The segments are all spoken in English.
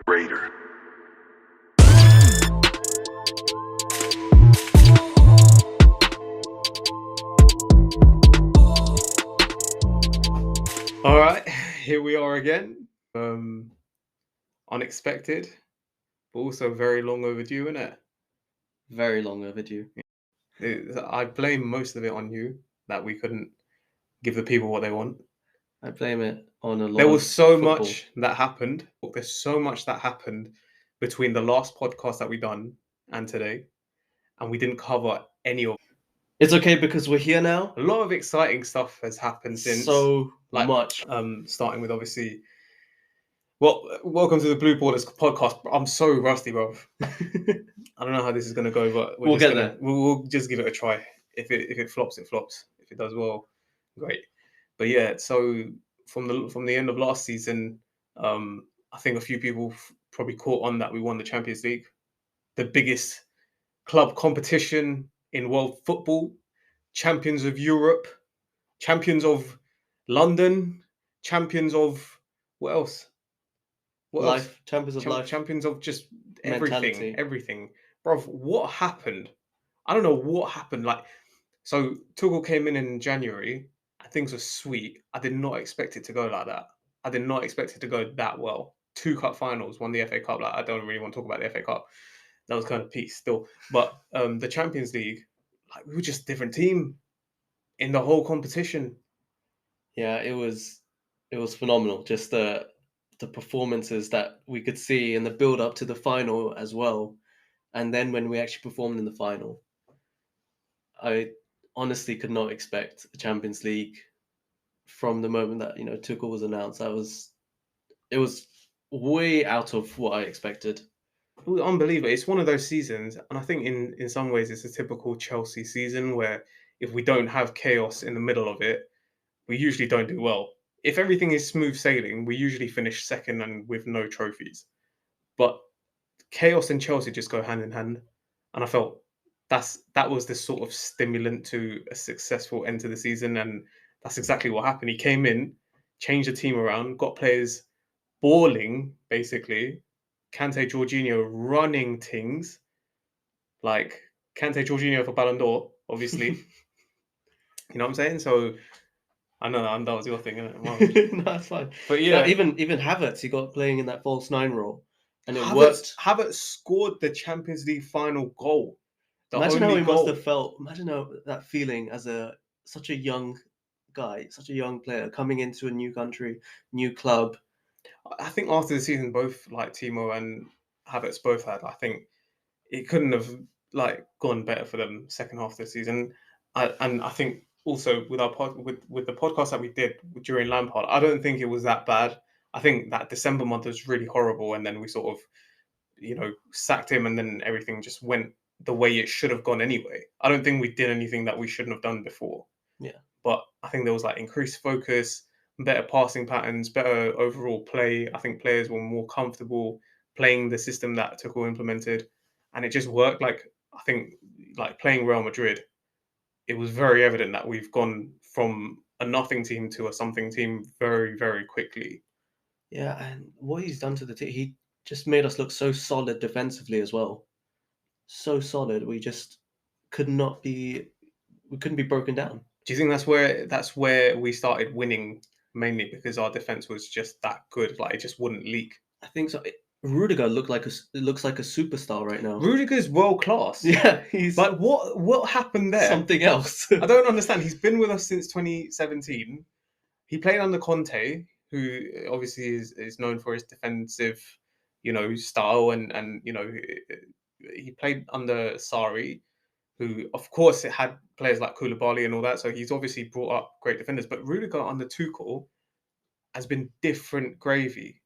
Raider. All right, here we are again. Unexpected, but also very long overdue, isn't it? Very long overdue. I blame most of it on you that we couldn't give the people what they want. I blame it on a lot There of was so football. much that happened. There's so much that happened between the last podcast that we done and today, and we didn't cover any of. It's okay because we're here now. A lot of exciting stuff has happened since. So like, much. Starting with obviously. Well, welcome to the Blue Borders podcast. I'm so rusty, bro. I don't know how this is going to go, but We'll get there. We'll just give it a try. If it flops, it flops. If it does well, great. But yeah, so from the end of last season, I think a few people probably caught on that we won the Champions League, the biggest club competition in world football, champions of Europe, champions of London, champions of what else? What else? Life, champions of life. Champions of just Mentality. everything. Bro, what happened? I don't know what happened. Like, so Tuchel came in January and things were sweet. I did not expect it to go like that. I did not expect it to go that well. 2 cup finals, won the FA Cup. Like, I don't really want to talk about the FA Cup. That was kind of peace still. But the Champions League, like, we were just a different team in the whole competition. Yeah, it was phenomenal. Just the performances that we could see in the build up to the final as well. And then when we actually performed in the final, I honestly could not expect the Champions League from the moment that, Tuchel was announced. It was way out of what I expected. It was unbelievable. It's one of those seasons, and I think in some ways it's a typical Chelsea season where if we don't have chaos in the middle of it, we usually don't do well. If everything is smooth sailing, we usually finish second and with no trophies. But chaos and Chelsea just go hand in hand, and I felt that was the sort of stimulant to a successful end to the season, and that's exactly what happened. He came in, changed the team around, got players balling basically. Kante, Jorginho running things like Kante, Jorginho for Ballon d'Or, obviously. You know what I'm saying? So I know that was your thing, isn't it? No, that's fine. But yeah, even Havertz, he got playing in that false nine role, and it worked. Havertz scored the Champions League final goal. Imagine how only he goal. must have felt. Imagine how that feeling as such a young guy, such a young player coming into a new country, new club. I think after the season, both like Timo and Havertz both had. I think it couldn't have like gone better for them second half of the season. And I think also with our with the podcast that we did during Lampard, I don't think it was that bad. I think that December month was really horrible, and then we sort of, sacked him, and then everything just went the way it should have gone anyway. I don't think we did anything that we shouldn't have done before. Yeah. But I think there was like increased focus, better passing patterns, better overall play. I think players were more comfortable playing the system that Tuchel implemented, and it just worked. Like, I think, like playing Real Madrid, it was very evident that we've gone from a nothing team to a something team very, very quickly. Yeah, and what he's done to the team, he just made us look so solid defensively as well. So solid, we couldn't be broken down. Do you think that's where we started winning, mainly because our defense was just that good? Like, it just wouldn't leak. I think so. Rudiger looks like a superstar right now. Rudiger's world class. Yeah, he's like what happened there? Something else. I don't understand. He's been with us since 2017. He played under Conte, who obviously is known for his defensive, style, and he played under Sarri, who of course it had players like Koulibaly and all that. So he's obviously brought up great defenders. But Rudiger under Tuchel has been different gravy.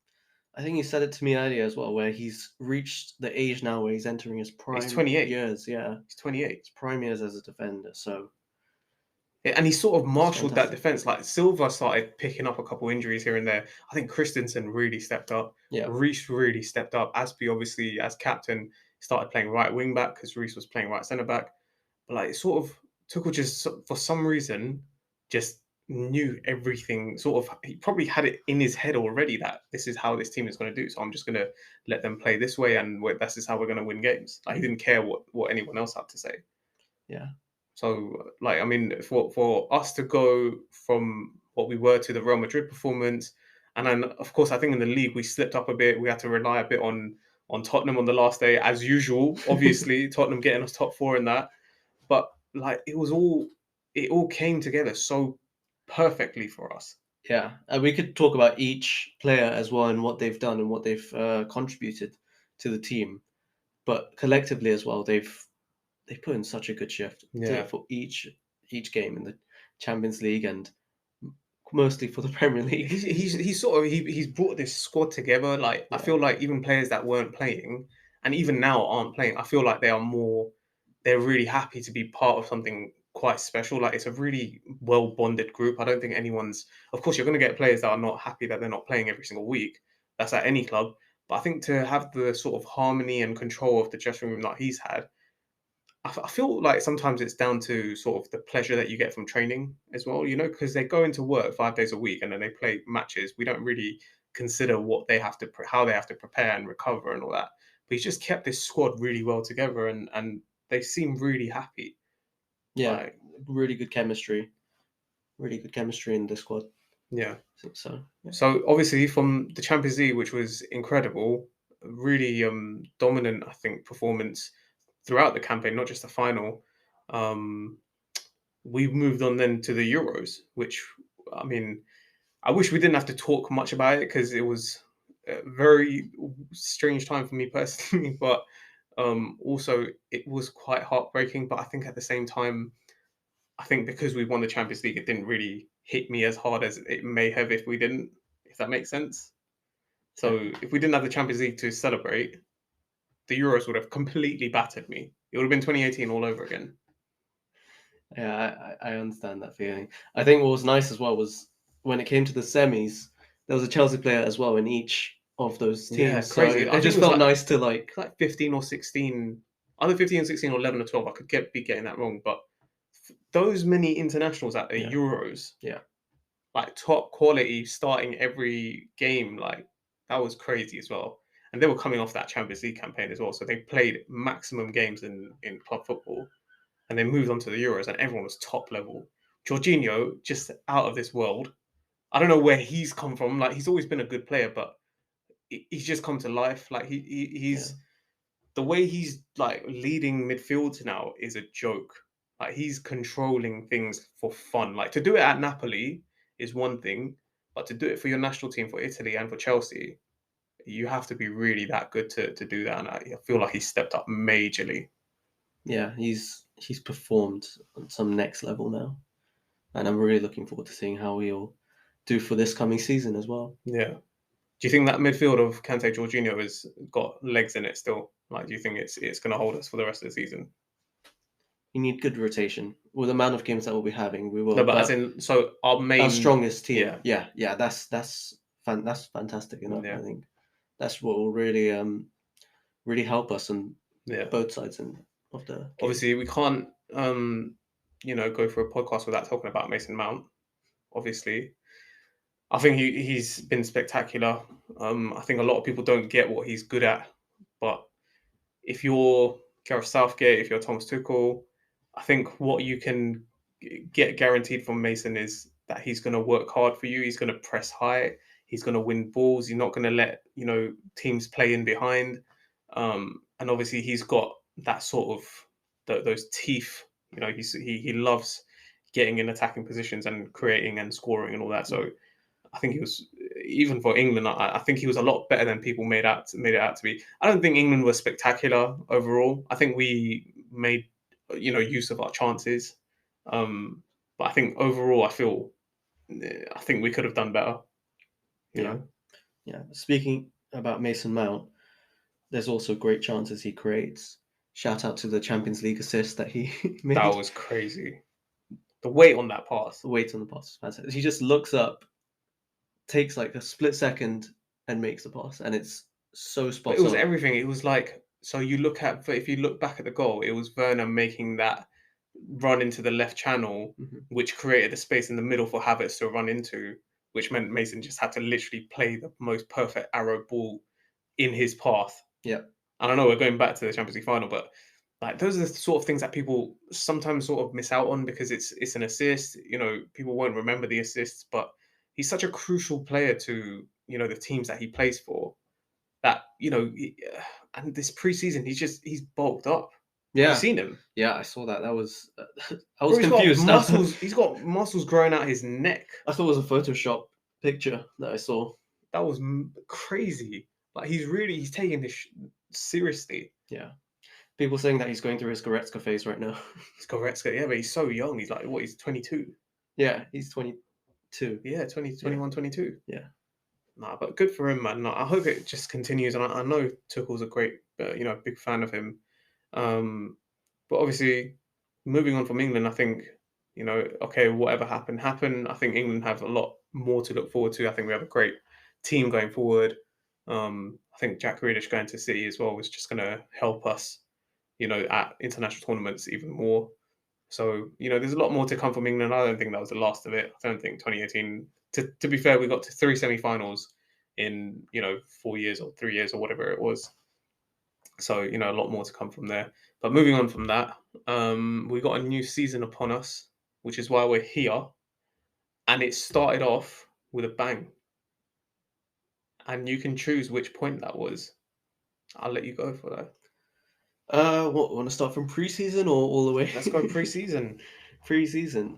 I think he said it to me earlier as well, where he's reached the age now where he's entering his prime. He's 28 years. Yeah, he's 28. His prime years as a defender. So. And he sort of marshaled that defense. Like, Silva started picking up a couple injuries here and there. I think Christensen really stepped up. Yeah. Reece really stepped up. Aspie, obviously, as captain, started playing right wing back because Reece was playing right centre back. But like, it sort of Tuchel just, for some reason, just knew everything. Sort of, he probably had it in his head already that this is how this team is going to do. So I'm just going to let them play this way, and this is how we're going to win games. Like he didn't care what anyone else had to say. Yeah. So, like, I mean, for us to go from what we were to the Real Madrid performance, and then of course, I think in the league we slipped up a bit. We had to rely a bit on Tottenham on the last day, as usual. Obviously, Tottenham getting us top four in that, but like it all came together so perfectly for us. Yeah, and we could talk about each player as well and what they've done and what they've contributed to the team. But collectively as well, they put in such a good shift Yeah, for each game in the Champions League and mostly for the Premier League. he's sort of he's brought this squad together. Like I Yeah, feel like even players that weren't playing and even now aren't playing, I feel like they're really happy to be part of something quite special. Like it's a really well bonded group. I don't think anyone's. Of course, you're going to get players that are not happy that they're not playing every single week. That's at any club. But I think to have the sort of harmony and control of the dressing room that he's had, I feel like sometimes it's down to sort of the pleasure that you get from training as well, because they go into work 5 days a week and then they play matches. We don't really consider what they have to, how they have to prepare and recover and all that. But he's just kept this squad really well together, and they seem really happy. yeah, Like, really good chemistry in the squad. yeah. So yeah, So obviously from the Champions League, which was incredible, really dominant, I think, performance throughout the campaign, not just the final. Um, we moved on then to the Euros, which, I mean, I wish we didn't have to talk much about it because it was a very strange time for me personally, but also it was quite heartbreaking. But I think at the same time, I think because we won the Champions League, it didn't really hit me as hard as it may have if we didn't, if that makes sense. yeah, So if we didn't have the Champions League to celebrate, the Euros would have completely battered me. It would have been 2018 all over again. yeah. I understand that feeling. I think what was nice as well was when it came to the semis, there was a Chelsea player as well in each of those Yeah, teams. So crazy. I it think just it was felt like nice to like, 15 or 16, either 15 and 16 or 11 or 12. I could be getting that wrong, but those many internationals at the yeah, Euros, yeah, like top quality, starting every game, like that was crazy as well. And they were coming off that Champions League campaign as well, so they played maximum games in club football, and they moved on to the Euros, and everyone was top level. Jorginho, just out of this world. I don't know where he's come from. Like he's always been a good player, but he's just come to life. Like yeah, he's the way he's like leading midfield now is a joke. Like he's controlling things for fun. Like to do it at Napoli is one thing, but to do it for your national team, for Italy and for Chelsea, you have to be really that good to do that. And I feel like he's stepped up majorly. yeah. He's performed on some next level now, and I'm really looking forward to seeing how he'll do for this coming season as well. Yeah. Do you think that midfield of Kante Jorginho has got legs in it still? Like, do you think it's going to hold us for the rest of the season? You need good rotation with the amount of games that we'll be having. We No, will, but as but in, so our our main, strongest team, yeah, yeah. That's fantastic enough. I yeah, think that's what will really help us on yeah. both sides of the game. Obviously, we can't, go for a podcast without talking about Mason Mount. Obviously, I think he's been spectacular. I think a lot of people don't get what he's good at, but if you're Gareth Southgate, if you're Thomas Tuchel, I think what you can get guaranteed from Mason is that he's going to work hard for you. He's going to press high. He's going to win balls. He's not going to let teams play in behind. And obviously, he's got that sort of those teeth. He loves getting in attacking positions and creating and scoring and all that. So I think he was, even for England. I think he was a lot better than people made it out to be. I don't think England was spectacular overall. I think we made use of our chances, but I think overall, I think we could have done better. You Yeah, know, yeah. Speaking about Mason Mount, there's also great chances he creates. Shout out to the Champions League assist that he that made. was crazy. The weight on that pass. The weight on the pass is fantastic. He just looks up, takes like a split second, and makes the pass, and it's so But it spot was on. everything. It was like, so you look at, if you look back at the goal, it was Werner making that. run into the left channel, Mhm. which created the space in the middle for Havertz to run into, which meant Mason just had to literally play the most perfect arrow ball in his path. Yeah. And I know we're going back to the Champions League final, but like those are the sort of things that people sometimes sort of miss out on because it's an assist. You know, people won't remember the assists, but he's such a crucial player to the teams that he plays for. That and this preseason he's bulked up. Have you Yeah. seen him? Yeah, I saw that. That was I was Bro, he's got confused. I muscles. He's got muscles growing out his neck. thought it was a Photoshop picture that I saw. That was crazy. Like he's taking this seriously. Yeah. People saying that he's going through his Goretzka phase right now. He's Goretzka, yeah, but he's so young. He's like what? He's 22. Yeah, he's 22. Yeah, 20, Yeah. 21, 22. Yeah. Nah, but good for him, man. Like, I hope it just continues. And I know Tuchel's a great, big fan of him. Um, but obviously, moving on from England, I think, okay, whatever happened, happened. I think England have a lot more to look forward to. I think we have a great team going forward. I think Jack Grealish going to City as well is just going to help us, at international tournaments even more. So, there's a lot more to come from England. I don't think that was the last of it. I don't think 2018, to be fair, we got to 3 semi-finals in, 4 years or 3 years or whatever it was. So, a lot more to come from there. But moving on from that, we got a new season upon us, which is why we're here. And it started off with a bang. And you can choose which point that was. I'll let you go for that. What, want to start from preseason or all the way? Let's go pre-season. Preseason.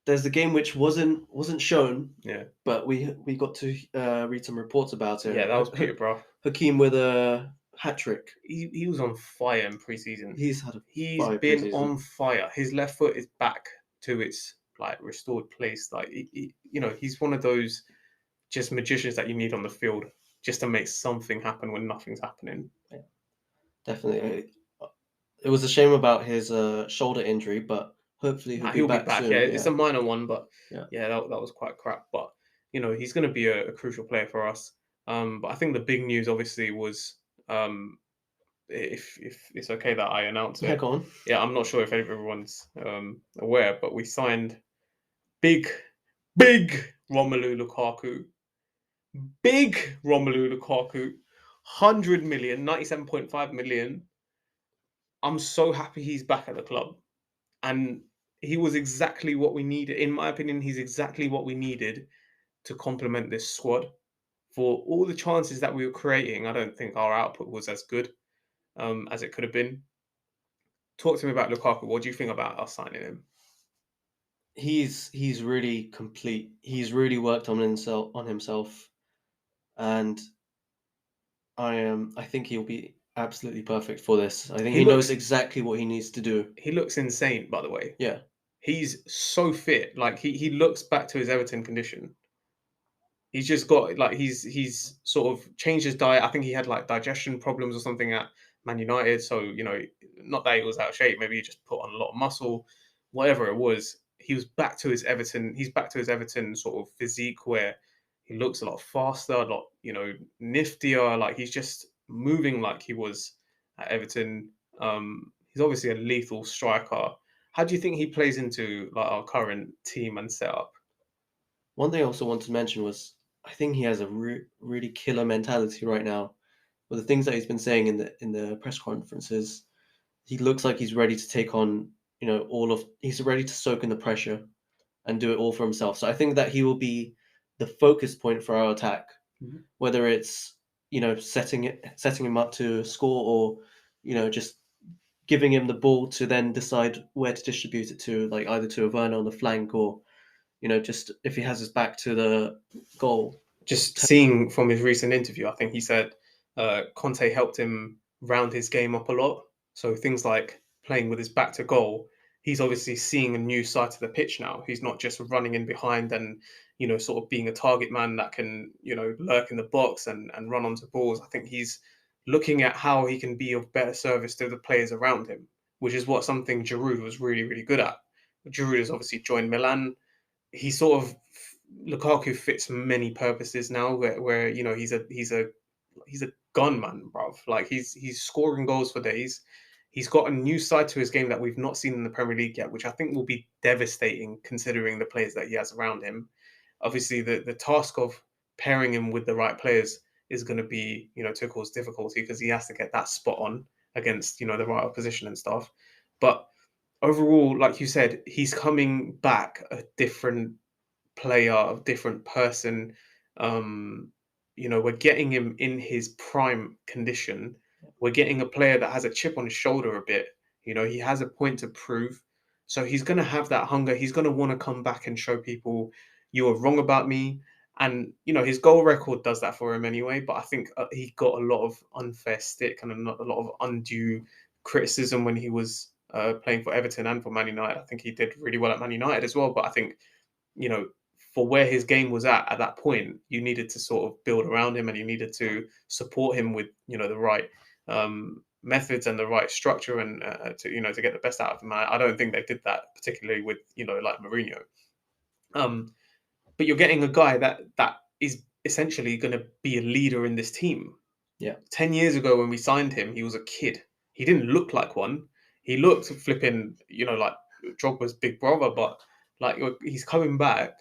There's the game which wasn't shown, Yeah. but we got to read some reports about it. Yeah, that was Peterborough. Hakeem with a hat trick. He was on fire in pre-season. He's had a He's fire been preseason. on fire. His left foot is back to its restored place. Like he's one of those just magicians that you need on the field just to make something happen when nothing's happening. Yeah, definitely. It was a shame about his shoulder injury, but hopefully he'll be back soon. Yeah, Yeah. it's a minor one, but Yeah. that was quite crap. But he's going to be a crucial player for us. But I think the big news obviously was if it's okay that I announce Yeah, it. go on. Yeah, I'm not sure if everyone's aware, but we signed big Romelu Lukaku. Big Romelu Lukaku. 100 million, 97.5 million. I'm so happy he's back at the club. And he was exactly what we needed. In my opinion, he's exactly what we needed to complement this squad. For all the chances that we were creating, I don't think our output was as good as it could have been. Talk to me about Lukaku. What do you think about us signing him? He's really complete. He's really worked on himself, and I think he'll be absolutely perfect for this. I think He he knows looks exactly what he needs to do. he looks insane, by the way. Yeah. He's so fit. Like he looks back to his Everton condition. He's just got he's sort of changed his diet. I think he had digestion problems or something at Man United. So not that he was out of shape. Maybe he just put on a lot of muscle. Whatever it was, he was back to his Everton. He's back to his Everton sort of physique where he looks a lot faster, a lot niftier. Like he's just moving like he was at Everton. He's obviously a lethal striker. How do you think he plays into our current team and setup? One thing I also wanted to mention was I think he has a really killer mentality right now. With the things that he's been saying in the press conferences, he looks like he's ready to take on he's ready to soak in the pressure and do it all for himself. So I think that he will be the focus point for our attack, whether it's setting him up to score or just giving him the ball to then decide where to distribute it to, like either to a Werner on the flank or just if he has his back to the goal. Just seeing from his recent interview, I think he said Conte helped him round his game up a lot. So things like playing with his back to goal, he's obviously seeing a new side to the pitch now. He's not just running in behind and sort of being a target man that can lurk in the box and run onto balls. I think he's looking at how he can be of better service to the players around him, which is what something Giroud was really, really good at. Giroud has obviously joined Milan. He sort of Lukaku fits many purposes now where he's a gunman, bruv. Like he's scoring goals for days. He's got a new side to his game that we've not seen in the Premier League yet, which I think will be devastating considering the players that he has around him. Obviously, the task of pairing him with the right players is going to be, Tuchel's difficulty because he has to get that spot on against, the right opposition and stuff. But overall, like you said, he's coming back a different player, a different person. We're getting him in his prime condition. We're getting a player that has a chip on his shoulder a bit. He has a point to prove. So he's going to have that hunger. He's going to want to come back and show people you were wrong about me. And, his goal record does that for him anyway. But I think he got a lot of unfair stick and a lot of undue criticism when he was playing for Everton and for Man United. I think he did really well at Man United as well. But I think, you know, for where his game was at that point, you needed to sort of build around him and you needed to support him with, the right methods and the right structure and to get the best out of him. I don't think they did that particularly with, like Mourinho. But you're getting a guy that is essentially going to be a leader in this team. Yeah. 10 years ago when we signed him, he was a kid. He didn't look like one. He looked flipping, like Drogba's big brother, but like he's coming back,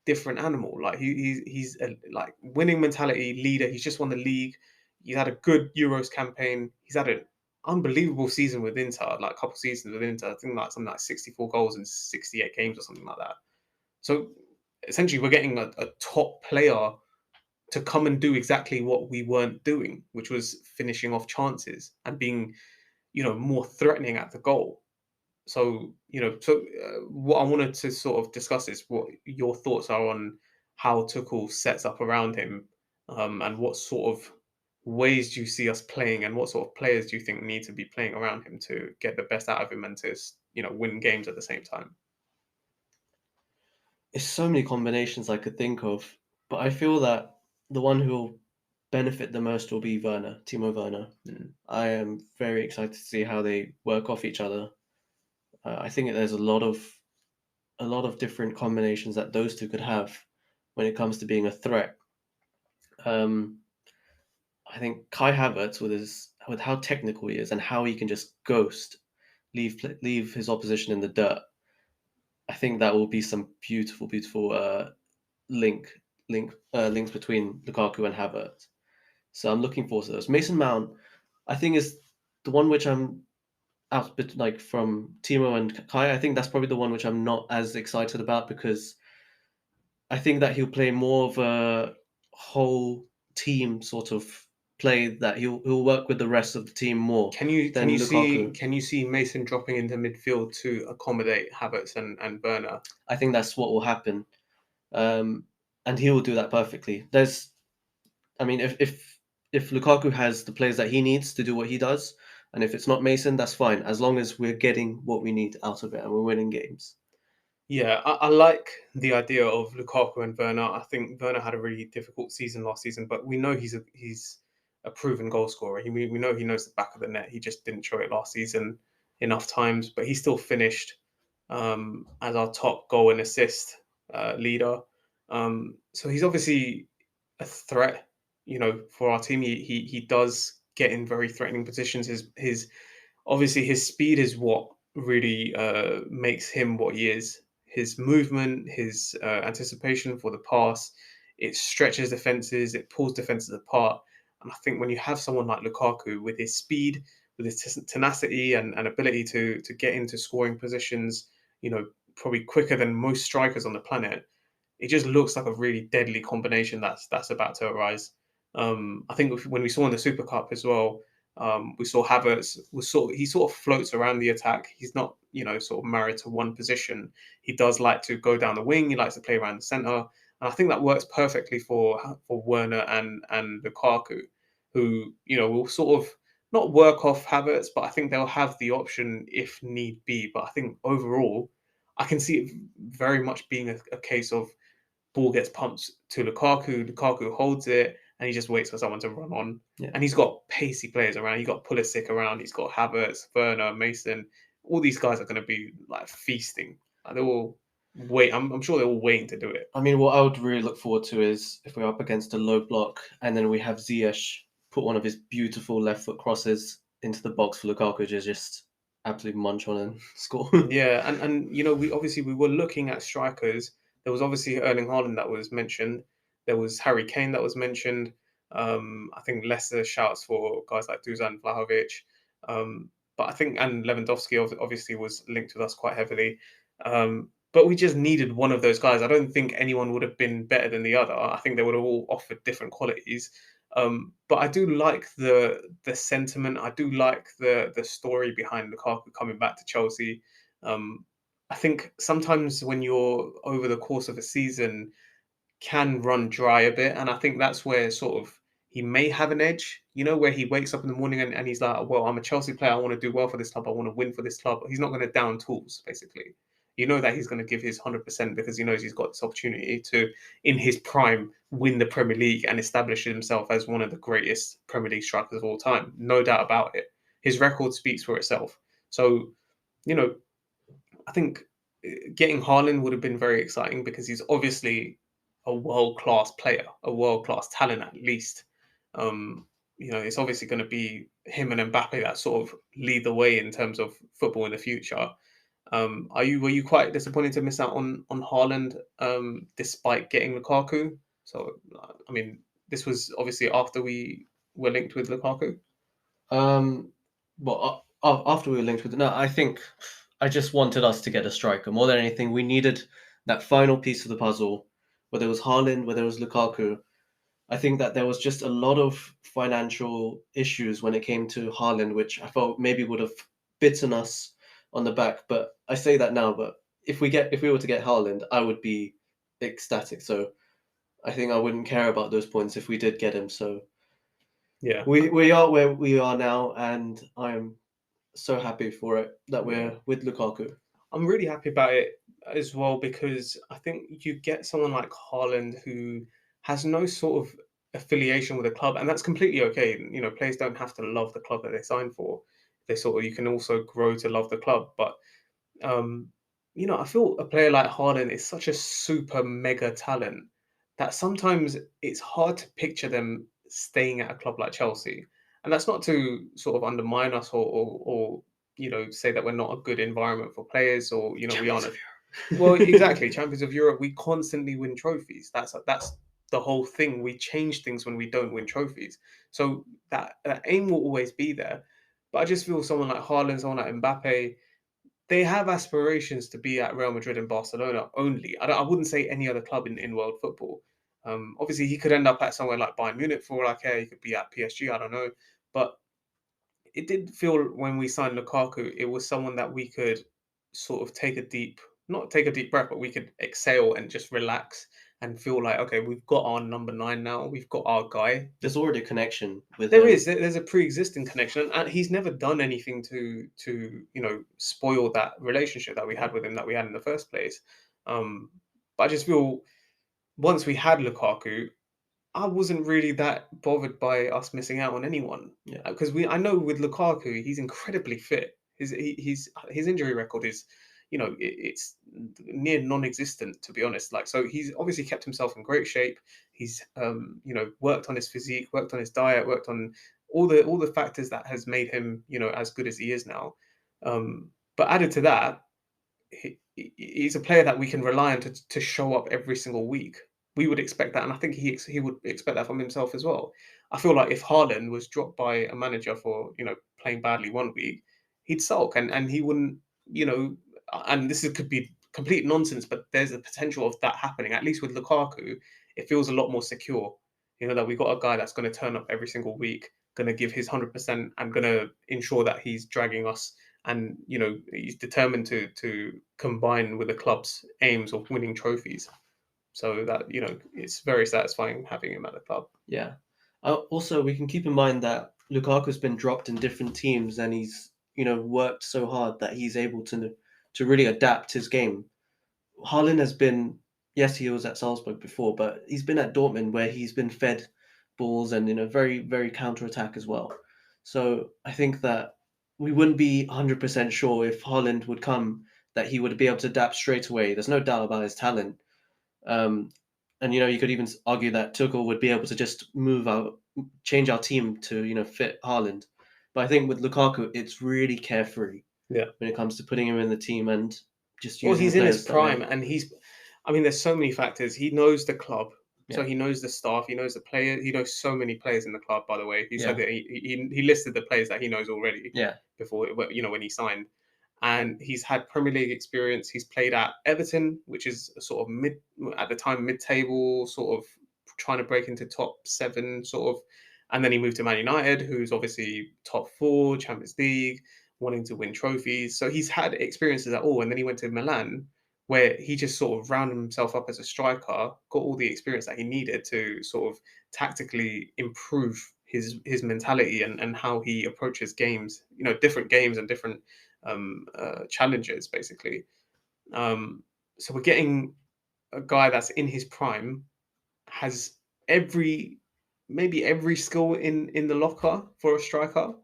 different animal. Like he's a, like winning mentality leader. He's just won the league. He's had a good Euros campaign. He's had an unbelievable season with Inter, like a couple seasons with Inter. I think like something like 64 goals in 68 games or something like that. So essentially, we're getting a top player to come and do exactly what we weren't doing, which was finishing off chances and being, more threatening at the goal. So, what I wanted to sort of discuss is what your thoughts are on how Tuchel sets up around him, and what sort of ways do you see us playing, and what sort of players do you think need to be playing around him to get the best out of him and to, win games at the same time? It's so many combinations I could think of, but I feel that the one who will benefit the most will be Werner, Timo Werner. I am very excited to see how they work off each other. I think there's a lot of different combinations that those two could have when it comes to being a threat. I think Kai Havertz with how technical he is and how he can just ghost, leave his opposition in the dirt. I think that will be some beautiful, beautiful links between Lukaku and Havertz. So I'm looking forward to those. Mason Mount, I think, is the one which I'm out like from Timo and Kai. I think that's probably the one which I'm not as excited about because I think that he'll play more of a whole team sort of play that he'll work with the rest of the team more Can you than Lukaku. can you see Mason dropping into midfield to accommodate Havertz and Werner? I think that's what will happen, and he will do that perfectly. I mean, if Lukaku has the players that he needs to do what he does, and if it's not Mason, that's fine, as long as we're getting what we need out of it and we're winning games. Yeah, I like the idea of Lukaku and Werner. I think Werner had a really difficult season last season, but we know he's a proven goal scorer. We know he knows the back of the net. He just didn't show it last season enough times, but he still finished as our top goal and assist leader. So he's obviously a threat, for our team. He does get in very threatening positions. His obviously his speed is what really makes him what he is. His movement, his anticipation for the pass, it stretches defenses, it pulls defenses apart. And I think when you have someone like Lukaku with his speed, with his tenacity and ability to get into scoring positions, probably quicker than most strikers on the planet, it just looks like a really deadly combination that's about to arise. I think when we saw in the Super Cup as well, we saw Havertz he sort of floats around the attack. He's not, sort of married to one position. He does like to go down the wing. He likes to play around the center, and I think that works perfectly for Werner and Lukaku, who will sort of not work off Havertz, but I think they'll have the option if need be. But I think overall, I can see it very much being a case of ball gets pumped to Lukaku. Lukaku holds it, and he just waits for someone to run on. Yeah. And he's got pacey players around. He's got Pulisic around. He's got Havertz, Werner, Mason. All these guys are going to be like feasting. Like, they will wait. I'm sure they're all waiting to do it. I mean, what I would really look forward to is if we're up against a low block and then we have Ziyech put one of his beautiful left foot crosses into the box for Lukaku to just absolutely munch on and score. Yeah, and we were looking at strikers. There was obviously Erling Haaland that was mentioned. There was Harry Kane that was mentioned. I think lesser shouts for guys like Dusan Vlahovic. But I think and Lewandowski obviously was linked with us quite heavily. But we just needed one of those guys. I don't think anyone would have been better than the other. I think they would have all offered different qualities. But I do like the sentiment. I do like the story behind Lukaku coming back to Chelsea. Um, I think sometimes when you're over the course of a season can run dry a bit, and I think that's where sort of he may have an edge. Where he wakes up in the morning and he's like, "Well, I'm a Chelsea player. I want to do well for this club. I want to win for this club." He's not going to down tools, basically. You know that he's going to give his 100% because he knows he's got this opportunity to, in his prime, win the Premier League and establish himself as one of the greatest Premier League strikers of all time. No doubt about it. His record speaks for itself. So, you know, I think getting Haaland would have been very exciting because he's obviously a world class player, a world class talent at least. Um, it's obviously going to be him and Mbappe that sort of lead the way in terms of football in the future. Were you quite disappointed to miss out on Haaland despite getting Lukaku? So I mean, this was obviously after we were linked with Lukaku. um, but after we were linked with no, I think I just wanted us to get a striker more than anything. We needed that final piece of the puzzle, whether it was Haaland, whether it was Lukaku. I think that there was just a lot of financial issues when it came to Haaland, which I felt maybe would have bitten us on the back. But I say that now. But if we were to get Haaland, I would be ecstatic. So I think I wouldn't care about those points if we did get him. So Yeah, we are where we are now, and I'm so happy for it that yeah. we're with Lukaku. I'm really happy about it as well because I think you get someone like Haaland who has no sort of affiliation with a club, and that's completely okay. Players don't have to love the club that they sign for. They sort of you can also grow to love the club, but um, I feel a player like Haaland is such a super mega talent that sometimes it's hard to picture them staying at a club like Chelsea. And that's not to sort of undermine us or say that we're not a good environment for players or we Champions aren't of a well, Europe. exactly. Champions of Europe, we constantly win trophies. That's the whole thing. We change things when we don't win trophies. So that aim will always be there. But I just feel someone like Haaland, someone like Mbappe, they have aspirations to be at Real Madrid and Barcelona only. I wouldn't say any other club in world football. Obviously, he could end up at somewhere like Bayern Munich for all I care. He could be at PSG. I don't know, but it did feel when we signed Lukaku, it was someone that we could sort of not take a deep breath, but we could exhale and just relax and feel like, okay, we've got our number 9 now. We've got our guy. There's already a connection with There him. is. There's a pre-existing connection, and he's never done anything to spoil that relationship that we had with him that we had in the first place. Um, but I just feel once we had Lukaku, I wasn't really that bothered by us missing out on anyone Yeah. because I know with Lukaku he's incredibly fit. His injury record is, it's near non-existent to be honest. Like so, he's obviously kept himself in great shape. He's worked on his physique, worked on his diet, worked on all the factors that has made him as good as he is now. But added to that, he's a player that we can rely on to show up every single week. We would expect that, and I think he would expect that from himself as well. I feel like if Haaland was dropped by a manager for playing badly one week, he'd sulk and he wouldn't and could be complete nonsense, but there's a potential of that happening. At least with Lukaku, it feels a lot more secure. That we've got a guy that's going to turn up every single week, going to give his 100%, and going to ensure that he's dragging us and he's determined to combine with the club's aims of winning trophies. So that it's very satisfying having him at the club. Yeah. Also, we can keep in mind that Lukaku's been dropped in different teams, and he's worked so hard that he's able to really adapt his game. Haaland has been, yes, he was at Salzburg before, but he's been at Dortmund where he's been fed balls and very very counter attack as well. So I think that we wouldn't be 100% sure if Haaland would come that he would be able to adapt straight away. There's no doubt about his talent. Um, and you could even argue that Tuchel would be able to just change our team to fit Haaland. But I think with Lukaku, it's really carefree. Yeah. When it comes to putting him in the team and just Well, using he's the in his players that prime, way. and I mean, there's so many factors. He knows the club, so Yeah. he knows the staff, he knows the player, he knows so many players in the club. By the way, he said Yeah. that he listed the players that he knows already Yeah. before, when he signed, and he's had Premier League experience. He's played at Everton, which is a sort of at the time mid-table, sort of trying to break into top 7, sort of, and then he moved to Man United, who's obviously top 4, Champions League, wanting to win trophies. So he's had experiences at all. And then he went to Milan, where he just sort of rounded himself up as a striker, got all the experience that he needed to sort of tactically improve his mentality and how he approaches games, different games and different challenges, basically. Um, so we're getting a guy that's in his prime, has every maybe every skill in the locker for a striker.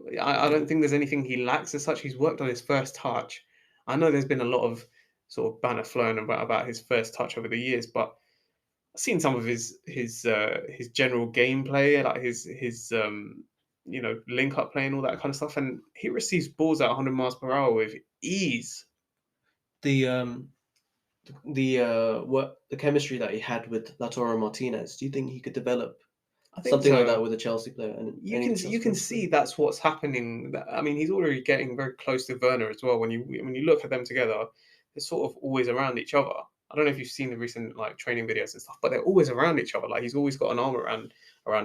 I Yeah. don't think there's anything he lacks as such. He's worked on his first touch. I know there's been a lot of sort of banter flown about his first touch over the years, but I've seen some of his general gameplay, like his link up play and all that kind of stuff, and he receives balls at 100 miles per hour with ease. The the chemistry that he had with Lautaro Martinez. Do you think he could develop I think something like that so. with a Chelsea player and You any can Chelsea you can player? see that's what's happening. I mean, he's already getting very close to Werner as well. When you look at them together, they're sort of always around each other. I don't know if you've seen the recent like training videos and stuff, but they're always around each other. Like he's always got an arm around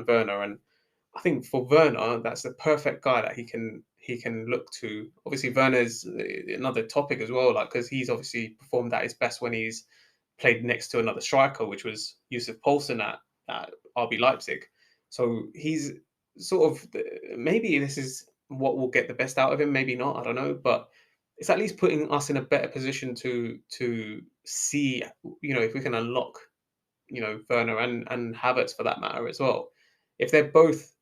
Werner, and I think for Werner, that's the perfect guy that he can look to. Obviously, Werner's another topic as well, like because he's obviously performed at his best when he's played next to another striker, which was Yusuf Poulsen at RB Leipzig. So he's sort of maybe this is what will get the best out of him. Maybe not. I don't know, but it's at least putting us in a better position to see if we can unlock Werner and Havertz for that matter as well. If they're both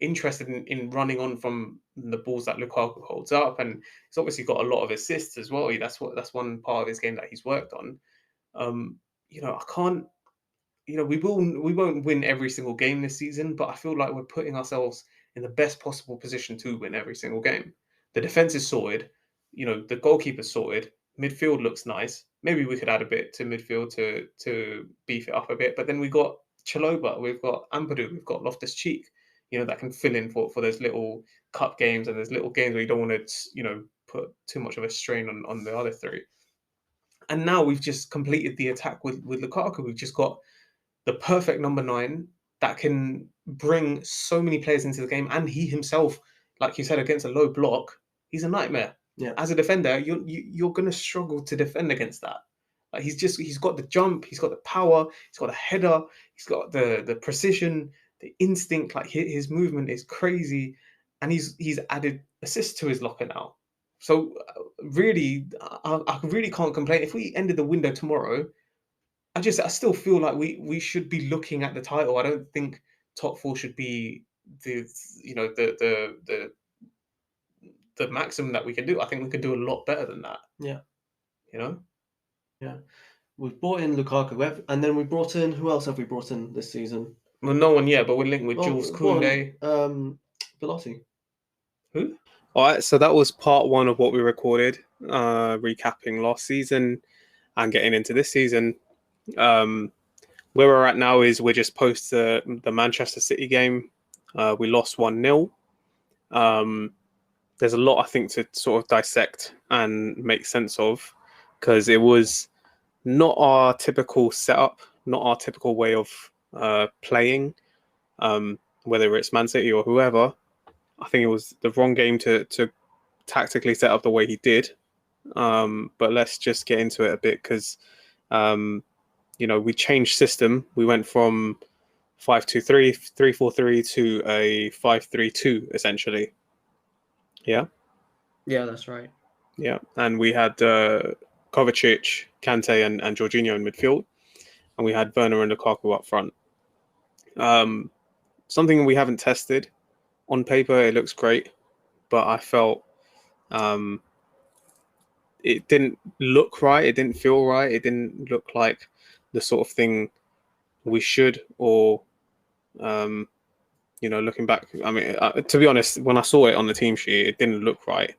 interested in running on from the balls that Lukaku holds up, and he's obviously got a lot of assists as well. That's one part of his game that he's worked on. I can't we won't win every single game this season, but I feel like we're putting ourselves in the best possible position to win every single game. The defense is sorted, the goalkeeper's sorted, midfield looks nice. Maybe we could add a bit to midfield to beef it up a bit, but then we got Chaloba, we've got Ampadu, we've got Loftus Cheek, that can fill in for those little cup games and those little games where you don't want to, put too much of a strain on the other three. And now we've just completed the attack with Lukaku. We've just got the perfect number 9 that can bring so many players into the game. And he himself, like you said, against a low block, he's a nightmare. Yeah. As a defender, you're going to struggle to defend against that. Like he's got the jump, he's got the power, he's got a header, he's got the precision, the instinct. Like his movement is crazy, and he's added assists to his locker now. So really, I really can't complain. If we ended the window tomorrow, I still feel like we should be looking at the title. I don't think top 4 should be the the maximum that we can do. I think we can do a lot better than that. Yeah. You know, Yeah. We've brought in Lukaku, and then we brought in, who else have we brought in this season? well, no one yet, but we're linked with Well, Jules one, Koundé. Velotti. Who? All right, so that was part 1 of what we recorded, recapping last season and getting into this season. Where we're at now is we're just post the Manchester City game. We lost 1-0. There's a lot I think to sort of dissect and make sense of, because it was not our typical setup, not our typical way of playing, whether it's Man City or whoever. I think it was the wrong game to tactically set up the way he did. But let's just get into it a bit, because we changed system. We went from 5-2-3, 3-4-3 to a 5-3-2 essentially. Yeah. Yeah, that's right. Yeah, and we had Kovacic, Kante, and Jorginho in midfield, and we had Werner and Lukaku up front. Something we haven't tested. On paper, it looks great, but I felt it didn't look right. It didn't feel right. It didn't look like the sort of thing we should or looking back, I mean, to be honest, when I saw it on the team sheet, it didn't look right.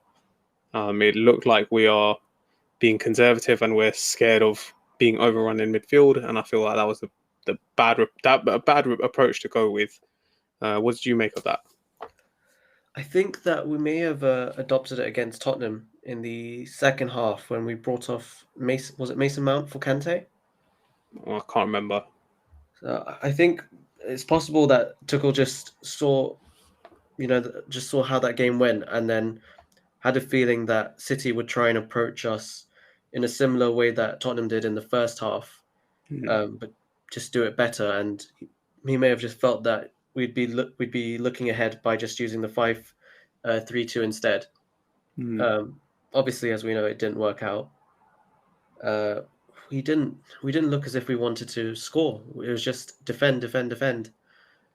It looked like we are being conservative and we're scared of being overrun in midfield, and I feel like that was a bad approach to go with. What did you make of that? I think that we may have adopted it against Tottenham in the second half when we brought off Mason. Was it Mason Mount for Kante? I can't remember. So I think it's possible that Tuchel just saw, just saw how that game went, and then had a feeling that City would try and approach us in a similar way that Tottenham did in the first half, but just do it better. And he may have just felt that we'd be looking ahead by just using the 5-3-2 instead. Obviously, as we know, it didn't work out. We didn't look as if we wanted to score. It was just defend, defend, defend,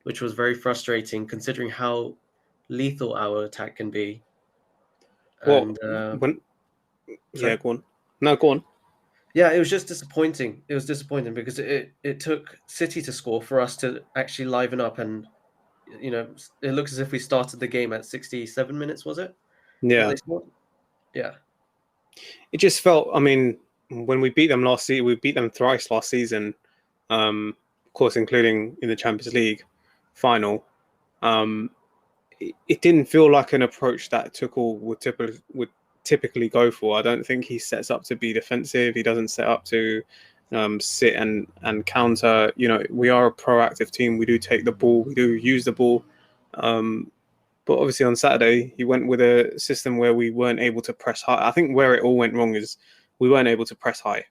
which was very frustrating considering how lethal our attack can be. Well, And yeah, go on. No, go on. yeah, it was just disappointing. It was disappointing because it took City to score for us to actually liven up, and it looks as if we started the game at 67 minutes. Was it? That Yeah, they scored? Yeah. it just felt. I mean, when we beat them last season, we beat them thrice last season. Of course, including in the Champions League final. It didn't feel like an approach that Tuchel would typically go for. I don't think he sets up to be defensive. He doesn't set up to sit and counter. We are a proactive team. We do take the ball. We do use the ball. But obviously on Saturday, he went with a system where we weren't able to press high. I think where it all went wrong is we weren't able to press high.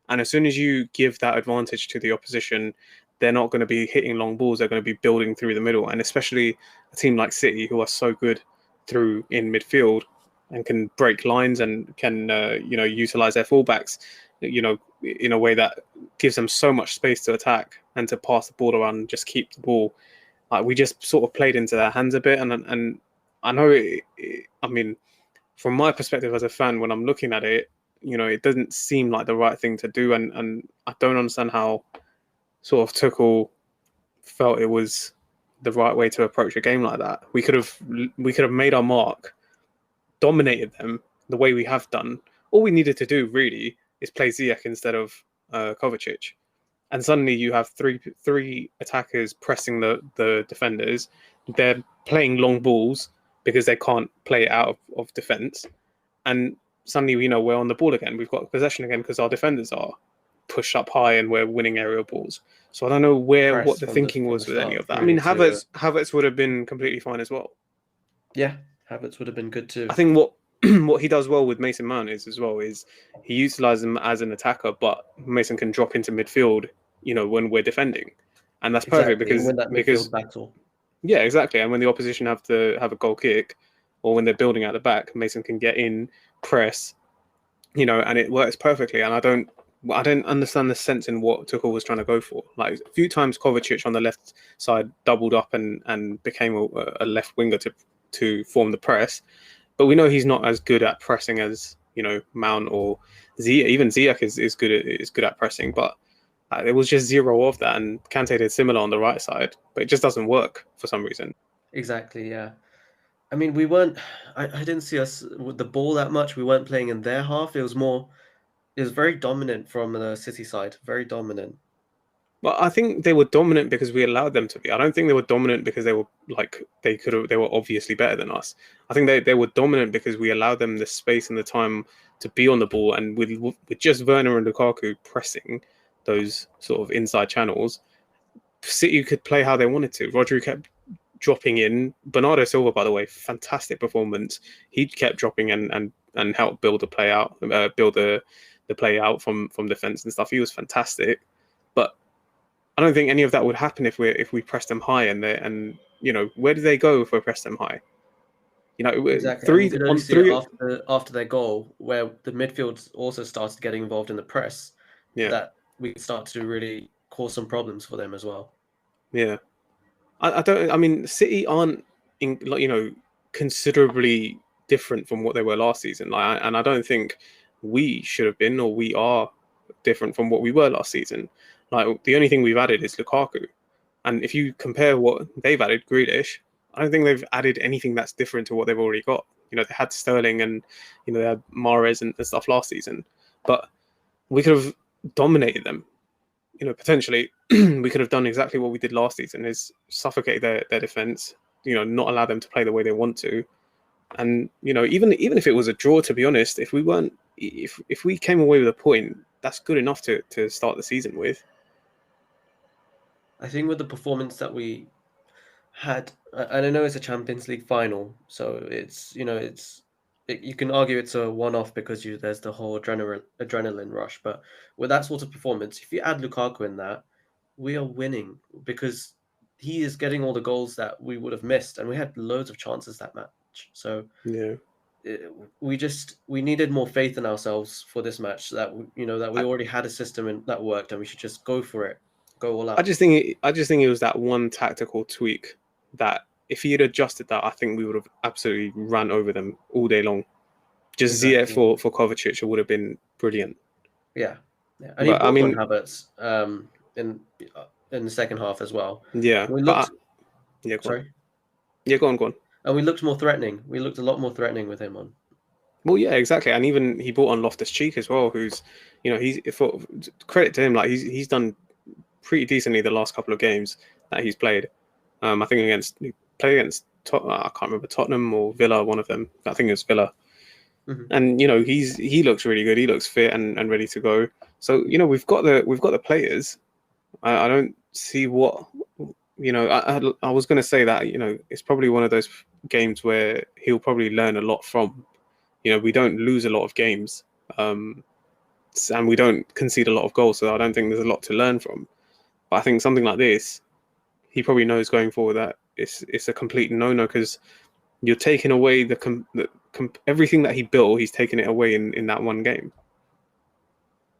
And as soon as you give that advantage to the opposition, they're not going to be hitting long balls. They're going to be building through the middle. And especially a team like City, who are so good through in midfield and can break lines and can, utilize their fullbacks, in a way that gives them so much space to attack and to pass the ball around and just keep the ball. Like, we just sort of played into their hands a bit. And I know, I mean, from my perspective as a fan, when I'm looking at it, it doesn't seem like the right thing to do. And I don't understand how sort of Tuchel felt it was the right way to approach a game like that. We could have made our mark, dominated them the way we have done. All we needed to do really is play Ziyech instead of Kovacic, and suddenly you have three attackers pressing the defenders. They're playing long balls because they can't play it out of defense, and suddenly we're on the ball again. We've got possession again because our defenders are pushed up high and we're winning aerial balls. So I don't know what the thinking was with any of that. I mean, Havertz would have been completely fine as well. Yeah, Havertz would have been good too. I think what he does well with Mason Mount is he utilizes him as an attacker, but Mason can drop into midfield, when we're defending, and that's perfect because win that midfield battle. Yeah, exactly. And when the opposition have a goal kick, or when they're building at the back, Mason can get in, press, and it works perfectly. And I don't understand the sense in what Tuchel was trying to go for. Like, a few times Kovacic on the left side doubled up and became a left winger to form the press, but we know he's not as good at pressing as Mount or Ziyech. Even Ziyech is good at pressing, but it was just zero of that. And Kante did similar on the right side, but it just doesn't work for some reason. Exactly, yeah. I mean, we weren't. I didn't see us with the ball that much. We weren't playing in their half. It was very dominant from the City side. Very dominant. Well, I think they were dominant because we allowed them to be. I don't think they were dominant because they were they were obviously better than us. I think they were dominant because we allowed them the space and the time to be on the ball, and with just Werner and Lukaku pressing those sort of inside channels, City could play how they wanted to. Rodri kept dropping in. Bernardo Silva, by the way, fantastic performance. He kept dropping and helped build the play out, build the play out from defense and stuff. He was fantastic, but I don't think any of that would happen if we press them high. And where do they go if we press them high? Exactly. You could only see it after their goal, where the midfield also started getting involved in the press. Yeah, that we start to really cause some problems for them as well. Yeah, I mean, City aren't considerably different from what they were last season. And I don't think we should have been, or we are different from what we were last season. Like, the only thing we've added is Lukaku. And if you compare what they've added, Grealish, I don't think they've added anything that's different to what they've already got. You know, they had Sterling and, you know, they had Mahrez and stuff last season, but we could have dominated them. You know, potentially we could have done exactly what we did last season, is suffocate their defense, you know, not allow them to play the way they want to. And, you know, even if it was a draw, to be honest, if we came away with a point, that's good enough to start the season with. I think with the performance that we had, and I know it's a Champions League final, so it's, you know, you can argue it's a one-off because there's the whole adrenaline rush. But with that sort of performance, if you add Lukaku in that, we are winning because he is getting all the goals that we would have missed, and we had loads of chances that match. So Yeah. we needed more faith in ourselves for this match, that we I, already had a system that worked, and we should just go for it, go all I out. just think it was that one tactical tweak that if he had adjusted that, I think we would have absolutely ran over them all day long. Just Ziyech Exactly. for Kovacic would have been brilliant. Yeah, yeah, and he But I brought on mean, Havertz in the second half as well. yeah, We but looked yeah, go on. sorry, Yeah, go on, go on. and we looked more threatening. We looked a lot more threatening with him on. Well, yeah, exactly. And even he brought on Loftus Cheek as well, who's, you know, he's for credit to him, like he's done pretty decently the last couple of games that he's played. I think he played against I can't remember, Tottenham or Villa, one of them. I think it was Villa. Mhm. And you know, he looks really good. He looks fit and ready to go. So you know, we've got the players. I don't see what, you know. I was going to say that, you know, it's probably one of those games where he'll probably learn a lot from. You know, we don't lose a lot of games, and we don't concede a lot of goals, so I don't think there's a lot to learn from. But I think something like this, he probably knows going forward that it's a complete no-no, because you're taking away everything that he built. He's taking it away in that one game.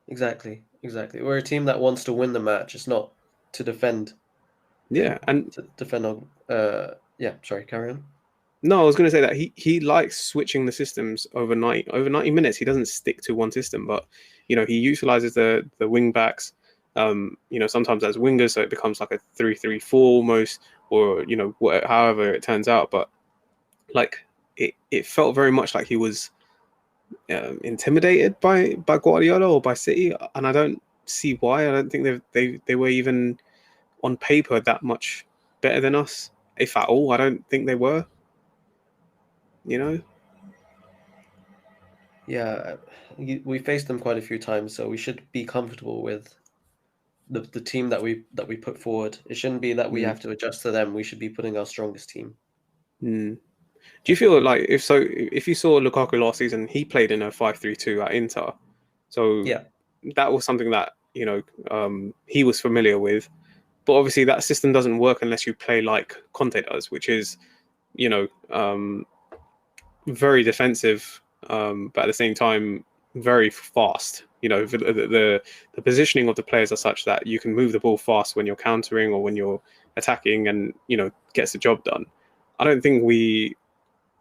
Exactly, exactly. We're a team that wants to win the match. It's not to defend. Yeah, and To defend on. Yeah. Sorry. Carry on. no, I was going to say that he likes switching the systems overnight. Over 90 minutes, he doesn't stick to one system, but you know, he utilizes the wing backs. You know, sometimes as wingers, so it becomes like a 3-3-4 almost, or you know, however it turns out. But like it felt very much like he was intimidated by Guardiola or by City, and I don't see why. I don't think they were even on paper that much better than us, if at all. I don't think they were. You know. Yeah, we faced them quite a few times, so we should be comfortable with the team that we put forward. It shouldn't be that we Mm. have to adjust to them. We should be putting our strongest team. Mm. Do you That's what feel we. like if you saw Lukaku last season, he played in a 5-3-2 at Inter, so Yeah, that was something that, you know, he was familiar with. But obviously, that system doesn't work unless you play like Conte does, which is, you know, very defensive, but at the same time very fast. You know, the positioning of the players are such that you can move the ball fast when you're countering or when you're attacking, and you know, gets the job done. I don't think we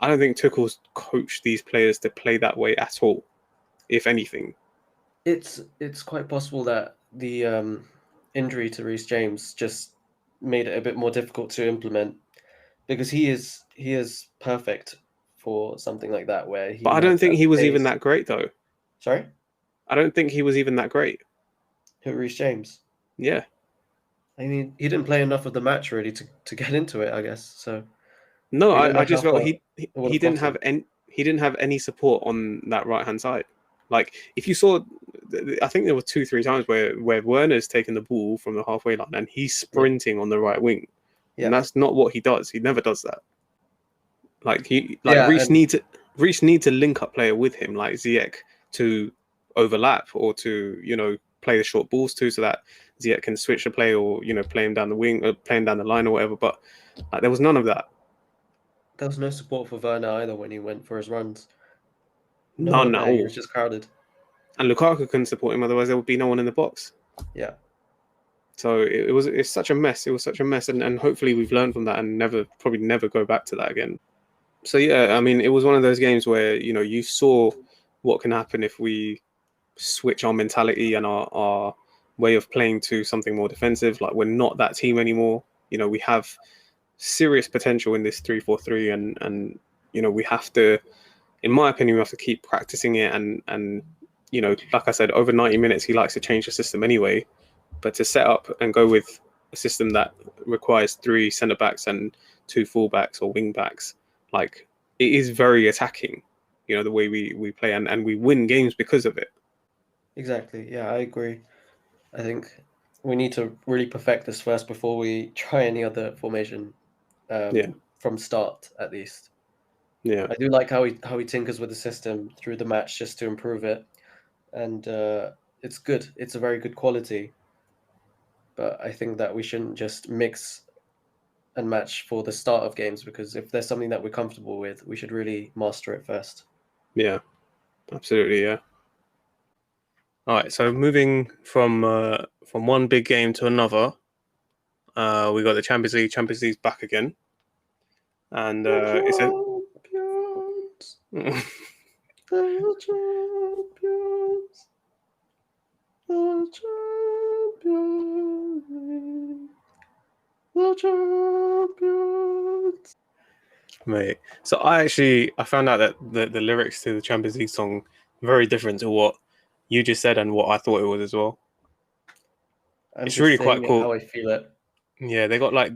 I don't think Tuchel's coached these players to play that way at all, if anything. it's quite possible that the injury to Reece James just made it a bit more difficult to implement, because he is perfect for something like that where But he I has don't think that he was even pace. that great, though. Sorry, I don't think he was even that great. who, Reece James? Yeah. I mean, he didn't play enough of the match really to get into it, I guess. So No, we don't I know just how felt far it would he have didn't got have him. any support on that right hand side. Like if you saw, I think there were 2-3 times where Werner's taken the ball from the halfway line and he's Yeah, sprinting on the right wing, and yeah, that's not what he does. He never does that. yeah, Reece needs a link up player with him, like Ziyech, to overlap or to, you know, play the short balls to, so that Ziyech can switch the play, or you know, play him down the wing, or play him down the line or whatever. But like, there was none of that. there was no support for Werner either when he went for his runs. No one None at there. He all. was just crowded. And Lukaku couldn't support him, otherwise there would be no one in the box. Yeah. So it's such a mess. It was such a mess, and hopefully we've learned from that and probably never go back to that again. So yeah, I mean, it was one of those games where, you know, you saw what can happen if we switch our mentality and our way of playing to something more defensive. Like we're not that team anymore. we have serious potential in this 3-4-3, and we have to, in my opinion, we have to keep practicing it, and like I said, over 90 minutes he likes to change the system anyway, but to set up and go with a system that requires 3 centre backs and 2 full backs or wing backs, like, it is very attacking, the way we play, and we win games because of it. Exactly. Yeah, I agree. I think we need to really perfect this first before we try any other formation, Yeah. from start at least. Yeah. I do like how he tinkers with the system through the match just to improve it, and it's good. It's a very good quality, but I think that we shouldn't just mix and match for the start of games, because if there's something that we're comfortable with, we should really master it first. Yeah, absolutely. Yeah. All right. So moving from one big game to another, we got the Champions League. Champions League's back again, and it's a Champions, the champions, the champions, the champions. mate. So I found out that the lyrics to the Champions League song very different to what you just said and what I thought it was as well. I'm It's just really quite saying it cool. how I feel it. Yeah, they got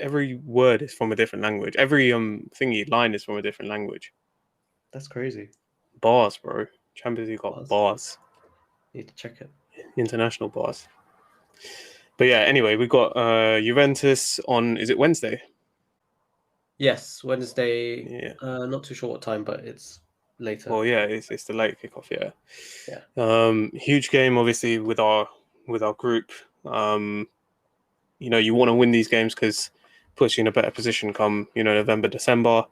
every word is from a different language. Every thingy line is from a different language. That's crazy. Bars, bro. Champions League got bars. Need to check it. International bars. But yeah, anyway, we got Juventus on, is it Wednesday? Yes, Wednesday. Yeah. Not too sure what time, but it's later. Well, yeah, it's the late kickoff. Yeah. Yeah. Huge game, obviously, with our group. You want to win these games because puts you in a better position come November, December,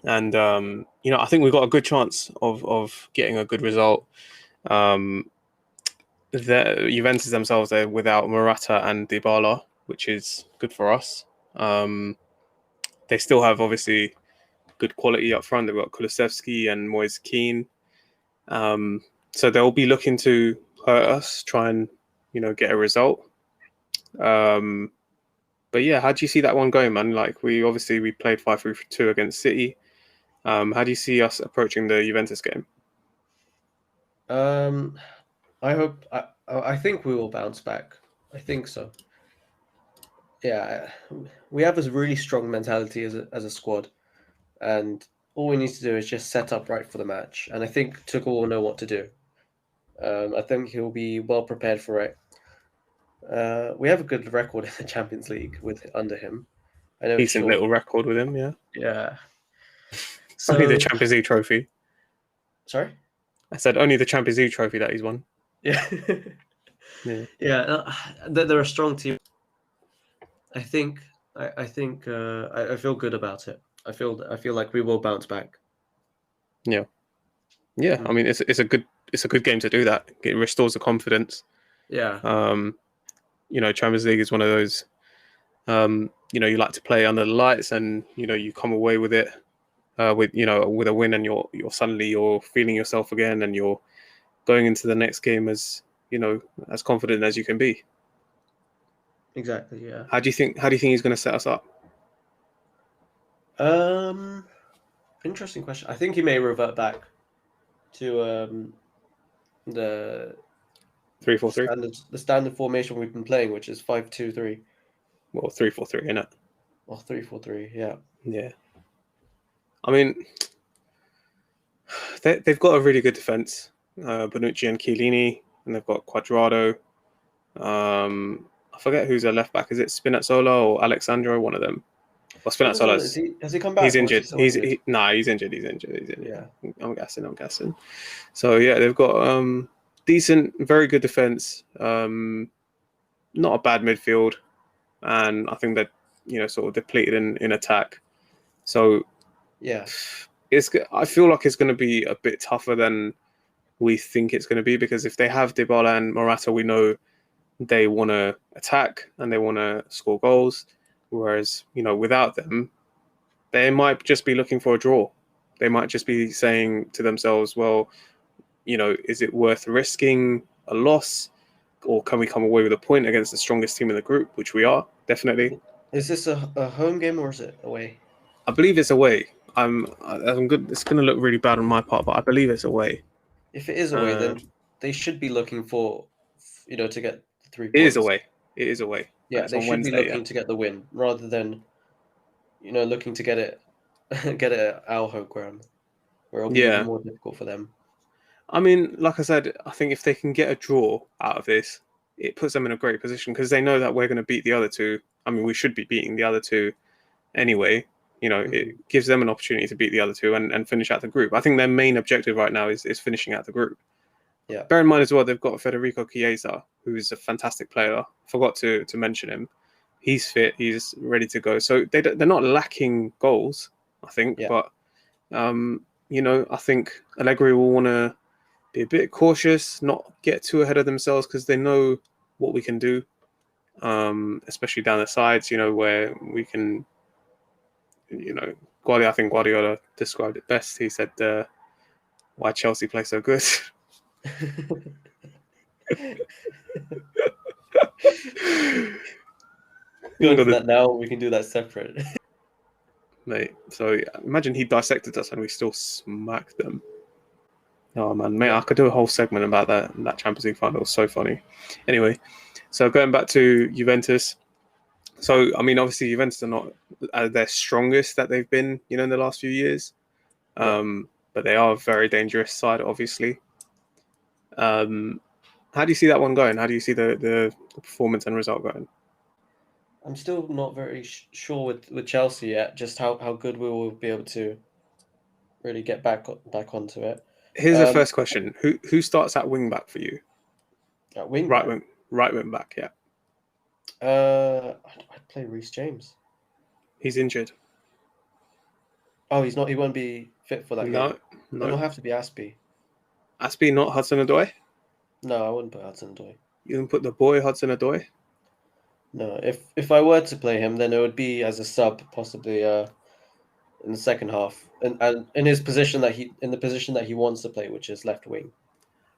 and I think we've got a good chance of getting a good result. The Juventus themselves, they're without Morata and Dybala, which is good for us. They still have obviously good quality up front. They've got Kulusevski and Moise Kean. So they'll be looking to hurt us, try and get a result. But yeah, how do you see that one going, man? Like we played 5-3-2 against City. How do you see us approaching the Juventus game? I hope. I think we will bounce back. I think so. Yeah, we have a really strong mentality as a squad, and all we need to do is just set up right for the match. And I think Tuchel will know what to do. I think he'll be well prepared for it. We have a good record in the Champions League under him. I know Decent little record with him, yeah. Yeah. So, only the Champions League trophy. Sorry? I said only the Champions League trophy that he's won. Yeah. Yeah. They're a strong team. I think. I feel good about it. I feel like we will bounce back. Yeah. Yeah. I mean, it's a good game to do that. It restores the confidence. Yeah. Champions League is one of those. You like to play under the lights, and you come away with it, with a win, and you're feeling yourself again, and you're going into the next game as as confident as you can be. Exactly. Yeah. How do you think he's going to set us up? Interesting question. I think he may revert back to the 3-4-3. The standard formation we've been playing, which is 5-2-3. Well, 3-4-3, innit? Or 3-4-3. Yeah. Yeah. I mean, they've got a really good defense. Bonucci and Chiellini, and they've got Cuadrado. I forget who's their left back. Is it Spinazzola or Alexandro? One of them. Well, Spinazzola's. Has he come back? He's injured. He's injured. Yeah. I'm guessing. So yeah, they've got decent, very good defense. Not a bad midfield, and I think that sort of depleted in attack. So yeah, I feel like it's going to be a bit tougher than we think it's going to be, because if they have Dybala and Morata, we know they want to attack and they want to score goals. Whereas, without them, they might just be looking for a draw. They might just be saying to themselves, well, is it worth risking a loss or can we come away with a point against the strongest team in the group, which we are definitely. Is this a home game or is it away? I believe it's away. I'm good. It's going to look really bad on my part, but I believe it's away. If it is away, then they should be looking for, to get the 3 It is points. away. It is away. Yeah, It's they on should be Wednesday. Yeah. looking to get the win rather than, looking to get it, get it at our home ground, where it'll be even Yeah. more difficult for them. I mean, like I said, I think if they can get a draw out of this, it puts them in a great position because they know that we're going to beat the other two. I mean, we should be beating the other two anyway. It gives them an opportunity to beat the other two and finish out the group. I think their main objective right now is finishing out the group. Yeah. Bear in mind as well, they've got Federico Chiesa, who's a fantastic player. Forgot to mention him. He's fit. He's ready to go. So they're not lacking goals, I think. Yeah. But, I think Allegri will want to be a bit cautious, not get too ahead of themselves because they know what we can do, especially down the sides, where we can, I think Guardiola described it best. He said, why Chelsea play so good. Go into that now. We can do that separate. Mate, so imagine he dissected us and we still smacked them. Oh man, mate, I could do a whole segment about that Champions League final. It was so funny. Anyway, so going back to Juventus. So I mean, obviously Juventus are not at their strongest that they've been, in the last few years. But they are a very dangerous side, obviously. How do you see that one going? How do you see the performance and result going? I'm still not very sure with Chelsea yet, just how good we will be able to really get back onto it. Here's the first question: Who starts at wing back for you? At wing right back? right wing back. Yeah. I'd play Reece James. He's injured. Oh, he's not. He won't be fit for that game. No. Then it'll have to be Aspie. Aspie, not Hudson-Odoi? No, I wouldn't put Hudson-Odoi. You can put the boy Hudson-Odoi? No, if I were to play him, then it would be as a sub, possibly in the second half, and in his position in the position that he wants to play, which is left wing.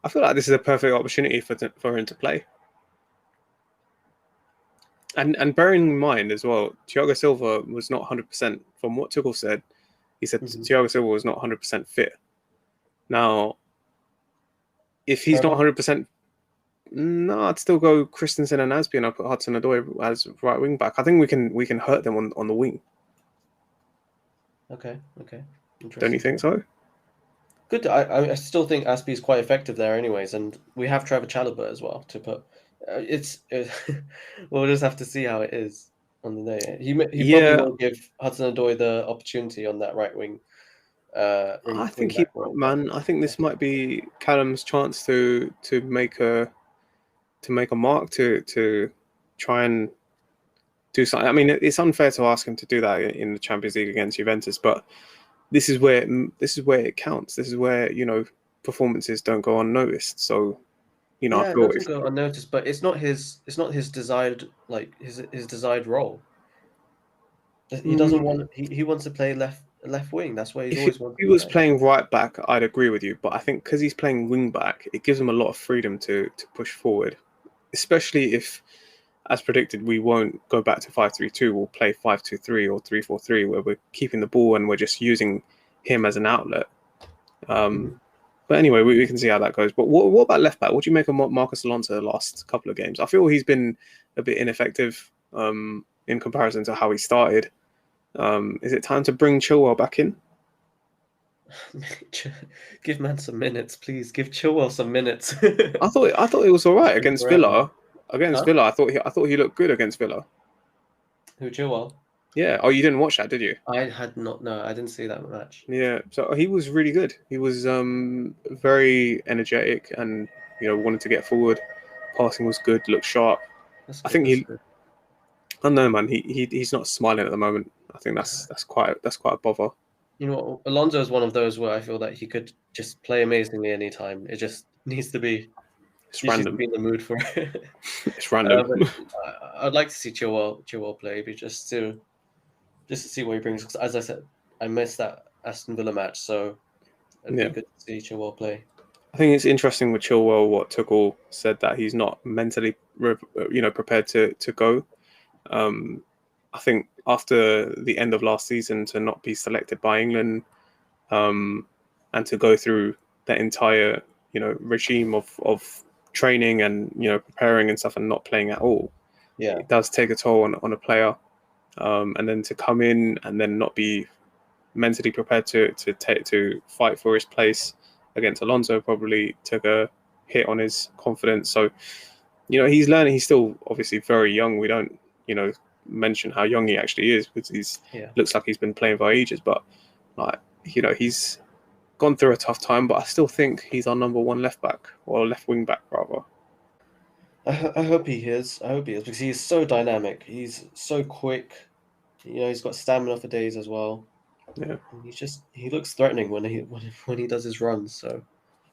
I feel like this is a perfect opportunity for him to play. And bearing in mind as well, Thiago Silva was not 100%. From what Tuchel said, he said Thiago Silva was not 100% fit. Now, if he's not 100%, no, I'd still go Christensen and Aspie, and I'd put Hudson-Odoi as right wing back. I think we can hurt them on the wing. Okay. Don't you think so? Good. I still think Aspie is quite effective there, anyways, and we have Trevor Chalobah as well to put. We'll just have to see how it is on the day. He probably will give Hudson-Odoi the opportunity on that right wing. I think he might, man. I think this might be Callum's chance to make a mark, to try and do something. I mean, it's unfair to ask him to do that in the Champions League against Juventus, but this is where it counts. This is where performances don't go unnoticed. So I feel it doesn't go unnoticed, but it's not his desired his desired role. He doesn't want. He wants to play left wing. That's where he's always wanted. If he was playing right back, I'd agree with you. But I think because he's playing wing back, it gives him a lot of freedom to push forward, especially if, as predicted, we won't go back to 5-3-2. We'll play 5-2-3 or 3-4-3, where we're keeping the ball and we're just using him as an outlet. But anyway, we can see how that goes. But what about left back? What do you make of Marcos Alonso the last couple of games? I feel he's been a bit ineffective in comparison to how he started. Is it time to bring Chilwell back in? Give man some minutes, please. Give Chilwell some minutes. I thought it was all right against Villa. Villa, I thought he looked good against Villa. Who, Chilwell? Yeah. Oh, you didn't watch that, did you? I had not. No, I didn't see that match. Yeah. So he was really good. He was very energetic and wanted to get forward. Passing was good. Looked sharp. I think he. I don't know, man. He's not smiling at the moment. I think that's quite a bother. Alonso is one of those where I feel that he could just play amazingly anytime. It just needs to be. It's random. Be in the mood for it. It's random. I'd like to see Chilwell play, but just to see what he brings. Because as I said, I missed that Aston Villa match, so it'd be good to see Chilwell play. I think it's interesting with Chilwell what Tuchel said, that he's not mentally, prepared to go. Um, I think after the end of last season, to not be selected by England, um, and to go through that entire regime of training and preparing and stuff and not playing at all, Yeah, it does take a toll on a player. And then to come in and then not be mentally prepared to fight for his place against Alonso probably took a hit on his confidence. So he's learning. He's still obviously very young. We don't mention how young he actually is, because he's yeah. looks like he's been playing for ages. But like he's gone through a tough time. But I still think he's our number one left back, or left wing back rather. I hope he is. I hope he is because he's so dynamic. He's so quick. He's got stamina for days as well. Yeah. And he looks threatening when he does his runs. So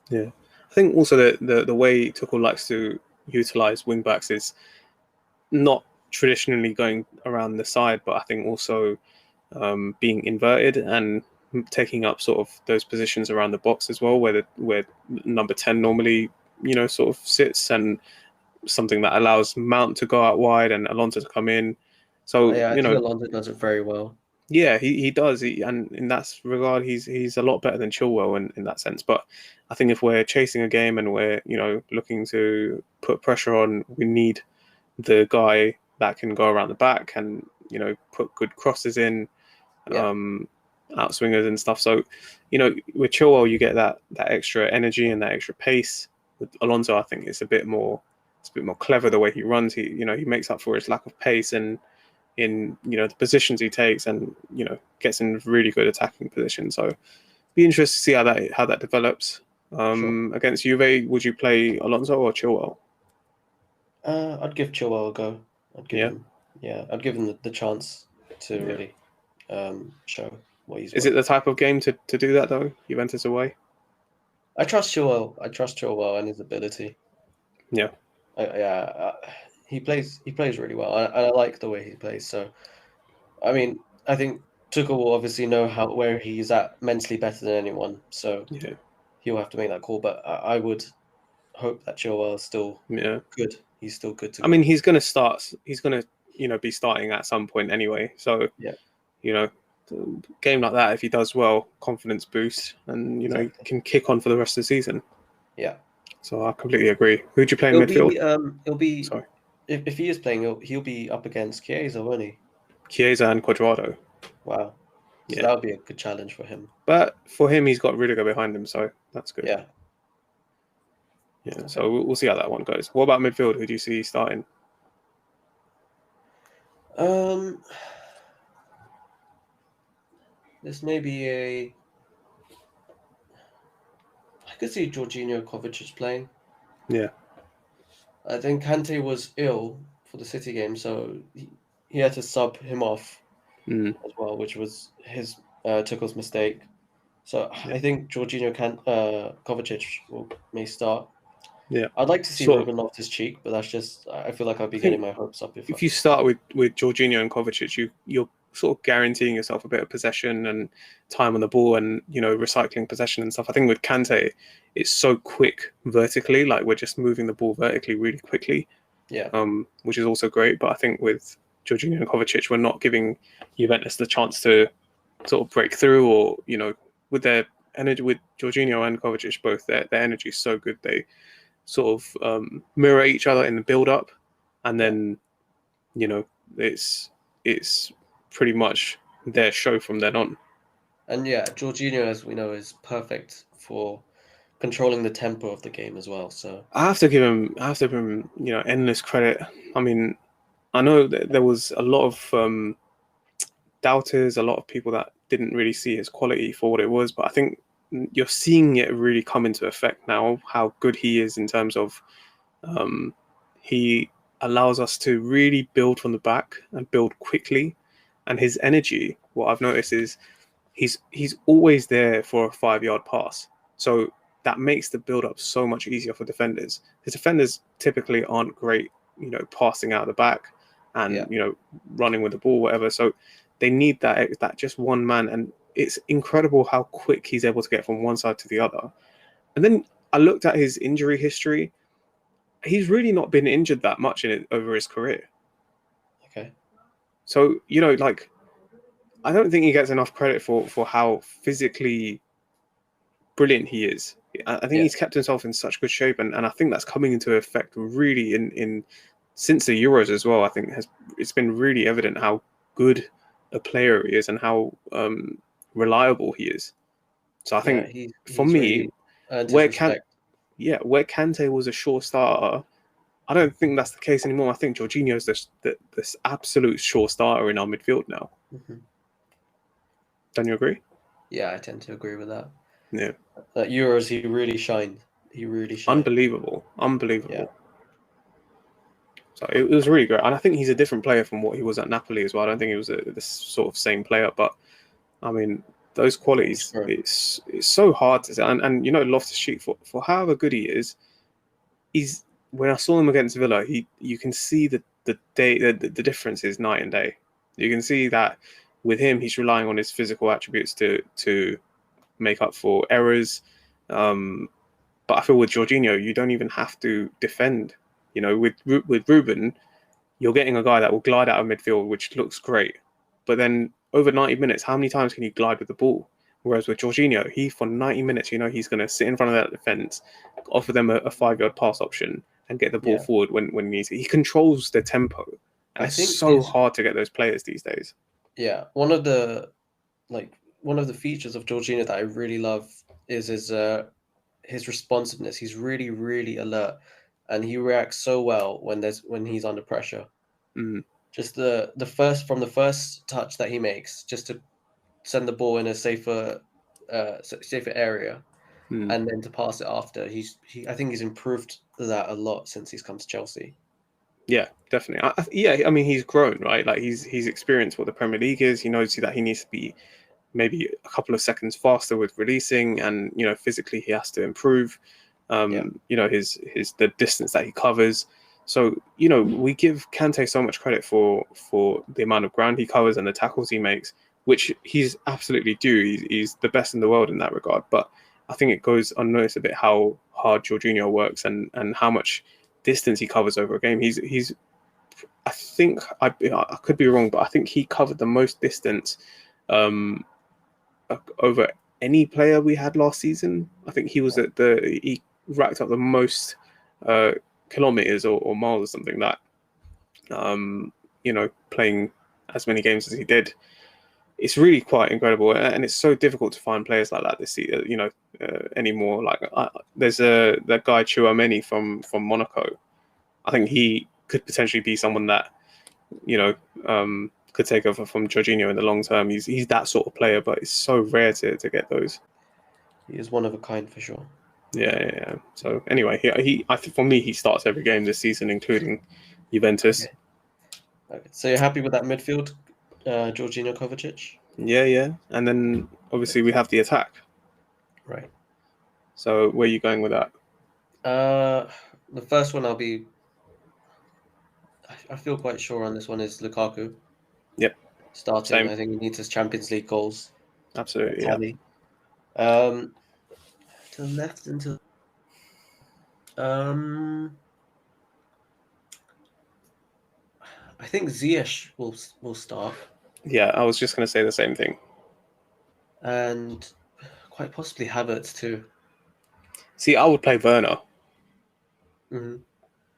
Yeah, I think also the way Tuchel likes to utilize wing backs is not traditionally going around the side, but I think also being inverted and taking up sort of those positions around the box as well, where number 10 normally sort of sits, and something that allows Mount to go out wide and Alonso to come in. So yeah, I think Alonso does it very well. yeah, he does. And in that regard, he's a lot better than Chilwell in that sense. But I think if we're chasing a game and we're looking to put pressure on, we need the guy that can go around the back and put good crosses in, Yeah, outswingers and stuff. So with Chilwell, you get that extra energy and that extra pace. With Alonso, I think it's a bit more clever the way he runs. He makes up for his lack of pace and in the positions he takes, and gets in really good attacking position. So be interested to see how that develops. sure. Against Juve, would you play Alonso or Chilwell? I'd give Chilwell a go. I'd give Yeah, him, yeah, I'd give him the chance to yeah. really show what he's Is it worth. the type of game to do that though? Juventus away. I trust Chilwell. I trust Chilwell and his ability. Yeah, Yeah, he plays really well. I like the way he plays. So I mean, I think Tuchel will obviously know where he's at mentally better than anyone. So yeah, he'll have to make that call. But I would hope that Chilwell is still yeah. good. He's still good to I mean, go. he's going to start. He's going to be starting at some point anyway. So Yeah, you know, game like that, if he does well, confidence boost, and he exactly. can kick on for the rest of the season. Yeah, So I completely agree. Who'd you play in it'll midfield? be it'll be Sorry, if he is playing, he'll be up against Chiesa, won't he? Chiesa and Quadrado. Wow. So Yeah, that would be a good challenge for him. but for him, he's got Rudiger behind him, so that's good. Yeah. Yeah, Okay. so we'll see how that one goes. What about midfield? Who do you see starting? Um, this may be I could see Jorginho Kovacic playing. Yeah, I think Kante was ill for the City game, so he had to sub him off mm, as well, which was his Tuchel's mistake. So yeah, I think Kovacic may start. yeah. I'd like to see Sort of. Ruben Loftus-Cheek, but that's just I feel like I'd be I think getting my hopes up if I. if you start with Jorginho and Kovacic, you're sort of guaranteeing yourself a bit of possession and time on the ball, and recycling possession and stuff. I think with Kante, it's so quick vertically, like we're just moving the ball vertically really quickly, Yeah, which is also great. But I think with Jorginho and Kovacic, we're not giving Juventus the chance to sort of break through, or with their energy, with Jorginho and Kovacic both, their energy is so good. They sort of mirror each other in the build up, and yeah. then you know it's pretty much their show from then on. And yeah, Jorginho, as we know, is perfect for controlling the tempo of the game as well. So I have to give him endless credit. I mean, I know that there was a lot of doubters, a lot of people that didn't really see his quality for what it was, but I think you're seeing it really come into effect now, how good he is in terms of um, he allows us to really build from the back and build quickly. And his energy, what I've noticed is he's always there for a 5 yard pass. So that makes the build up so much easier for defenders. The defenders typically aren't great, passing out the back and yeah, running with the ball, whatever. So they need that just one man, and it's incredible how quick he's able to get from one side to the other. And then I looked at his injury history. He's really not been injured that much over his career. Okay. So, like, I don't think he gets enough credit for how physically brilliant he is. I think Yeah. he's kept himself in such good shape, and I think that's coming into effect really in since the Euros as well. I think it's been really evident how good a player he is and how reliable he is. So I Yeah. think for He's me, really earned his where respect. where Kante was a sure starter, I don't think that's the case anymore. I think Jorginho's this absolute sure starter in our midfield now. Mhm. Don't you agree? Yeah, I tend to agree with that. Yeah, At Euros, he really shined. He really shined. unbelievable. Yeah. So it was really great, and I think he's a different player from what he was at Napoli as well. I don't think he was this sort of same player, but I mean those He's qualities. grown. It's so hard to say, and Loftus-Cheek for however good he is, he's when I saw him against Villa, you can see the difference is night and day. You can see that with him, he's relying on his physical attributes to make up for errors. But I feel with Jorginho, you don't even have to defend. With Ruben, you're getting a guy that will glide out of midfield, which looks great. But then over 90 minutes, how many times can you glide with the ball? Whereas with Jorginho, for 90 minutes, he's going to sit in front of that defence, offer them a 5-yard pass option, and get the ball Yeah. forward when he needs it. He controls the tempo, and I it's think so hard to get those players these days. one of the features of Jorginho that I really love is his responsiveness. He's really, really alert, and he reacts so well when he's under pressure. Mm. Just the first touch that he makes, just to send the ball in a safer area, Mm. and then to pass it after. I think he's improved that a lot since he's come to Chelsea. Yeah, definitely. I mean, he's grown, right? Like he's experienced what the Premier League is. He knows that he needs to be maybe a couple of seconds faster with releasing, and physically he has to improve. Yeah. His the distance that he covers. So we give Kante so much credit for the amount of ground he covers and the tackles he makes, which he's absolutely due. He's the best in the world in that regard. But I think it goes unnoticed a bit how hard Jorginho works and how much distance he covers over a game. He's I think I could be wrong, but I think he covered the most distance over any player we had last season. I think he was he racked up the most kilometers or miles or something that playing as many games as he did. It's really quite incredible, and it's so difficult to find players like that this season, anymore. Like there's that guy Chouameni from Monaco. I think he could potentially be someone that could take over from Jorginho in the long term. He's that sort of player, but it's so rare to get those. He is one of a kind for sure. Yeah. So anyway, I think for me he starts every game this season, including Juventus. Okay. So you're happy with that midfield, Jorginho, Kovacic? Yeah, and then obviously we have the attack. Right. So where are you going with that? The first one I feel quite sure on this one is Lukaku. Yep. Starting. Same. I think he needs his Champions League goals. Absolutely. Yeah. Tally. To the left and to I think Ziyech will start, Yeah, I was just going to say the same thing. and quite possibly Havertz too. See, I would play Werner Mm-hmm.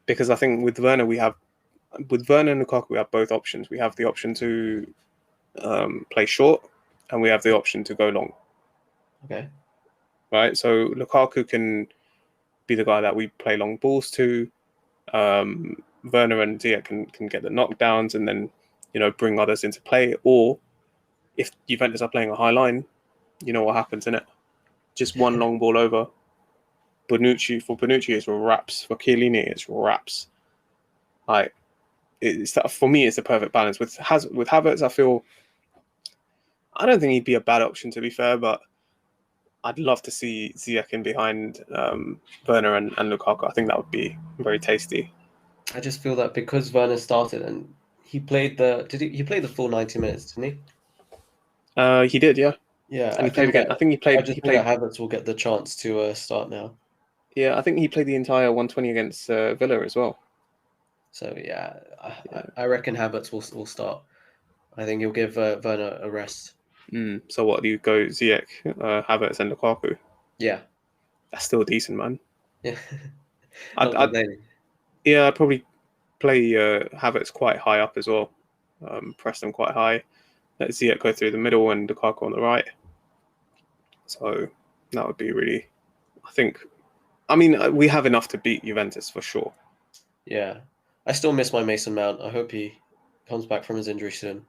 because I think with Werner and Lukaku we have both options. We have the option to play short, and we have the option to go long. Okay. Right, so Lukaku can be the guy that we play long balls to. Werner and Ziyech can get the knockdowns and then bring others into play. Or if Juventus are playing a high line, you know what happens in it. Just one long ball over. Bonucci it's wraps. For Chiellini it's wraps. Like for me, it's a perfect balance. With Havertz, I don't think he'd be a bad option to be fair, but I'd love to see Ziyech in behind Werner and Lukaku. I think that would be very tasty. I just feel that because Werner started and he played he played the full 90 minutes, didn't he? He did, yeah. Yeah, And he played again. I think he I played. just think that Havertz will get the chance to start now. Yeah, I think he played the entire 120 against Villa as well. So yeah, Yeah. I reckon Havertz will start. I think he'll give Werner a rest. So what do you go Ziyech, Havertz, and Lukaku? Yeah, That's still decent, man. yeah. Not I'd complaining. yeah, I'd probably play Havertz quite high up as well. Press them quite high. Let Ziyech go through the middle and Lukaku on the right. So that would be really, I think. I mean, we have enough to beat Juventus for sure. Yeah, I still miss my Mason Mount. I hope he comes back from his injury soon.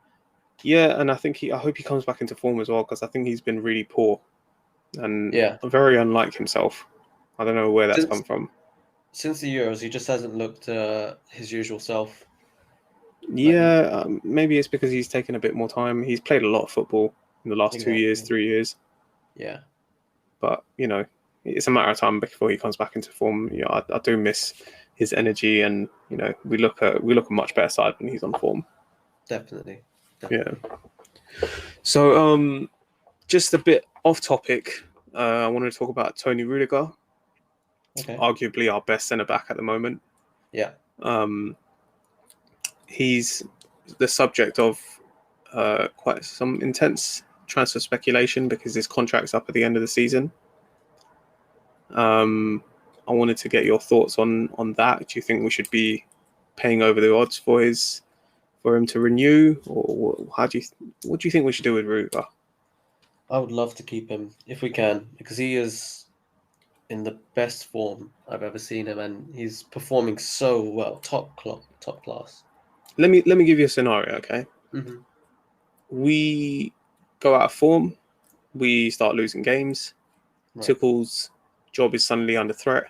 Yeah, and I hope he comes back into form as well because I think he's been really poor and Yeah, very unlike himself. I don't know where that's come since from. since the Euros, he just hasn't looked his usual self. Like Yeah, maybe it's because he's taken a bit more time. He's played a lot of football in the last 2 years, exactly. 3 years, Yeah, but it's a matter of time before he comes back into form. I do miss his energy, and we look at a much better side when he's on form. definitely. Yeah. So, just a bit off topic. I wanted to talk about Tony Rudiger, Okay. arguably our best centre back at the moment. Yeah. He's the subject of quite some intense transfer speculation because his contract's up at the end of the season. I wanted to get your thoughts on that. Do you think we should be paying over the odds for him to renew, or what do you think we should do with Rudiger? I would love to keep him if we can because he is in the best form I've ever seen him, and he's performing so well, top class. Let me give you a scenario, okay? Hmm. We go out of form, we start losing games. Right. Tuchel's job is suddenly under threat.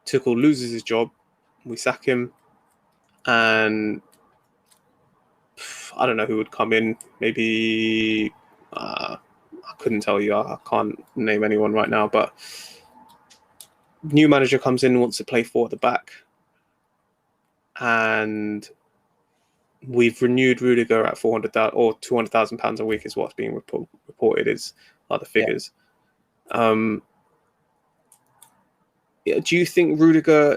Tuchel loses his job, we sack him, and I don't know who would come in. Maybe I couldn't tell you. I can't name anyone right now. But new manager comes in and wants to play four at the back, and we've renewed Rudiger at 400,000 or 200,000 pounds a week is what's being reported is other figures. Yeah. Do you think Rudiger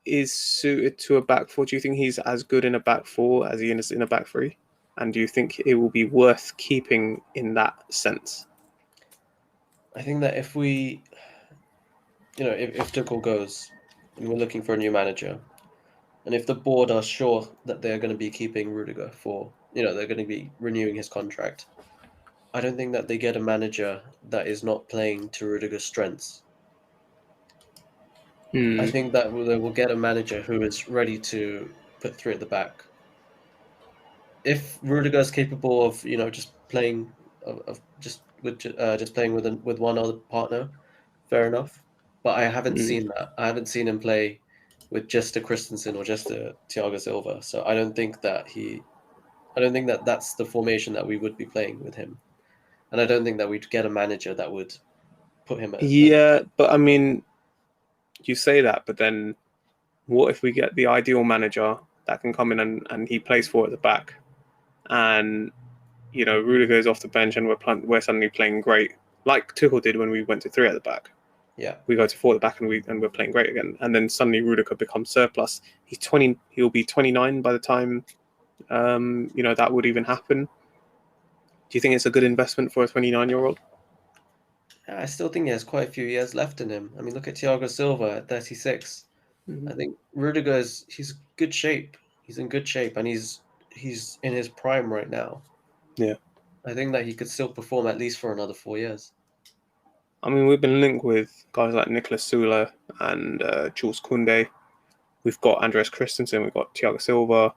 is suited to a back four? Do you think he's as good in a back four as he is in a back three? And do you think it will be worth keeping in that sense? I think that if we, if Tuchel goes and we're looking for a new manager, and if the board are sure that they're going to be keeping Rudiger for, they're going to be renewing his contract, I don't think that they get a manager that is not playing to Rudiger's strengths. I think that they will get a manager who is ready to put three at the back. If Rudiger is capable of, just playing of just playing with one other partner, fair enough. But I haven't seen that. I haven't seen him play with just a Christensen or just a Thiago Silva. So I don't think that that's the formation that we would be playing with him. And I don't think that we'd get a manager that would put him at. Yeah, but I mean, you say that, but then what if we get the ideal manager that can come in and he plays four at the back, and Rudiger goes off the bench and we're suddenly playing great, like Tuchel did when we went to three at the back. Yeah. We go to four at the back and we're playing great again, and then suddenly Rudiger becomes surplus. He's 20. He'll be 29 by the time that would even happen. Do you think it's a good investment for a 29-year-old? I still think he has quite a few years left in him. I mean, look at Thiago Silva at 36. I think Rudiger he's good shape. He's in good shape, and he's in his prime right now. Yeah. I think that he could still perform at least for another 4 years. I mean, we've been linked with guys like Nicolas Sula and Jules Koundé. We've got Andreas Christensen. We've got Thiago Silva.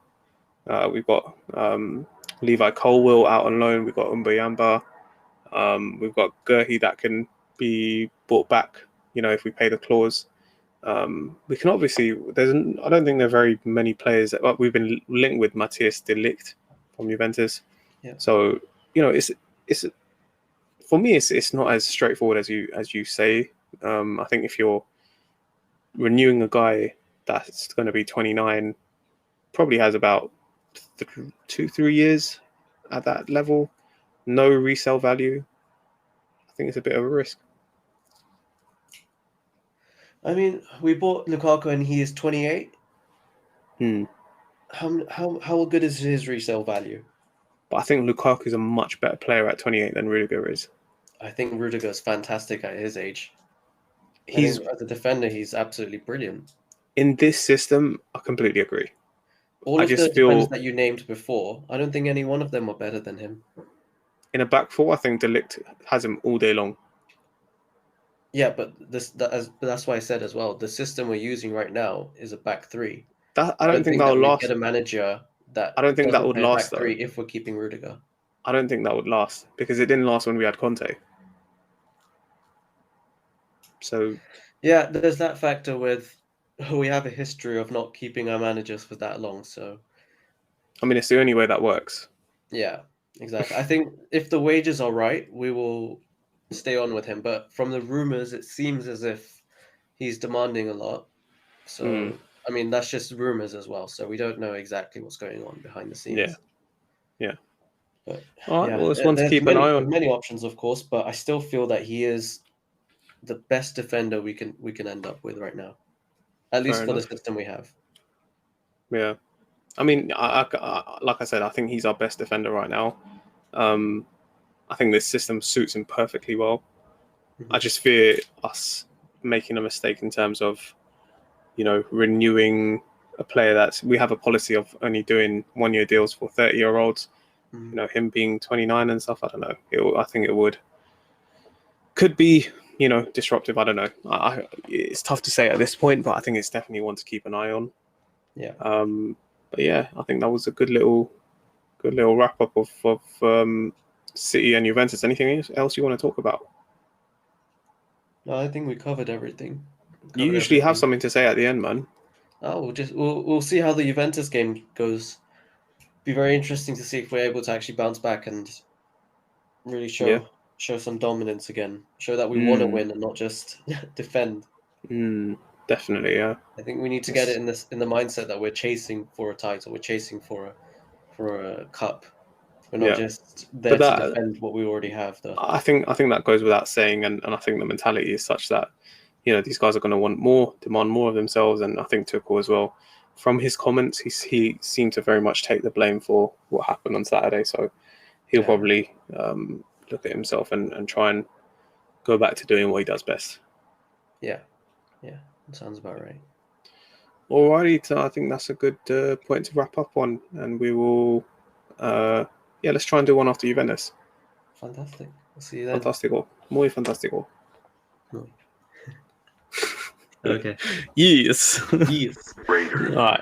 We've got Levi Colwill out on loan. We've got Umbayamba. We've got Gerhi that can be brought back, if we pay the clause. We can obviously, I don't think there are very many players that we've been linked with. Matthias de Ligt from Juventus. Yeah. So, it's for me, it's not as straightforward as you say. I think if you're renewing a guy that's going to be 29, probably has about 2-3 years at that level, no resale value, I think it's a bit of a risk. I mean, we bought Lukaku and he is 28. Hmm. How good is his resale value? But I think Lukaku is a much better player at 28 than Rudiger is. I think Rudiger's fantastic at his age. I He's think as a defender, he's absolutely brilliant. in this system. I completely agree. All I of the just defenders feel that you named before, I don't think any one of them are better than him. in a back four, I think De Ligt has him all day long. Yeah, but but that's why I said as well, the system we're using right now is a back three. I I don't don't think think that that will we last. get a manager that I don't think that doesn't would play a last back though. three if we're keeping Rudiger. I don't think that would last because it didn't last when we had Conte. So Yeah, there's that factor with we have a history of not keeping our managers for that long. So I mean, it's the only way that works. yeah, exactly. I think if the wages are right, we will stay on with him. But from the rumors, it seems as if he's demanding a lot. Mm, So I mean, that's just rumors as well. So we don't know exactly what's going on behind the yeah, scenes. yeah. But All right. yeah, Well, it's one to there's keep an eye there's on. many options, of course. But I still feel that he is the best defender we can end up with right now, at least Fair for the enough. system we have. Yeah. I mean, like I said, I think he's our best defender right now. I think this system suits him perfectly well. I Mhm. just fear us making a mistake in terms of, renewing a player that's we have a policy of only doing 1 year deals for 30-year-olds. Mhm. Him being 29 and stuff. I don't know. I think it could be, disruptive. I don't know. It's tough to say at this point, but I think it's definitely one to keep an eye on. Yeah. But yeah, I think that was a good little wrap up of City and Juventus. Anything else you want to talk about? No, I think we covered everything. You Covered usually have everything. something to say at the end, man. Oh, we'll see how the Juventus game goes. Be very interesting to see if we're able to actually bounce back and really Yeah. show some dominance again. Show that we want to Mm, win and not just defend. definitely, yeah. I think we need to get it It's- in the mindset that we're chasing for a title. We're chasing for a cup. We're not yeah. just But there to defend what we already have, though. I think that goes without saying, and I think the mentality is such that these guys are going to want more, demand more of themselves, and I think Tuchel as well. From his comments, he seemed to very much take the blame for what happened on Saturday, so he'll Yeah. probably look at himself and try and go back to doing what he does best. Yeah, that sounds about right. Alrighty, so I think that's a good point to wrap up on, and we will, let's try and do one after Juventus. Fantastic. We'll see you then. Fantastico, muy fantastico. Okay. Yes. Yes. All right.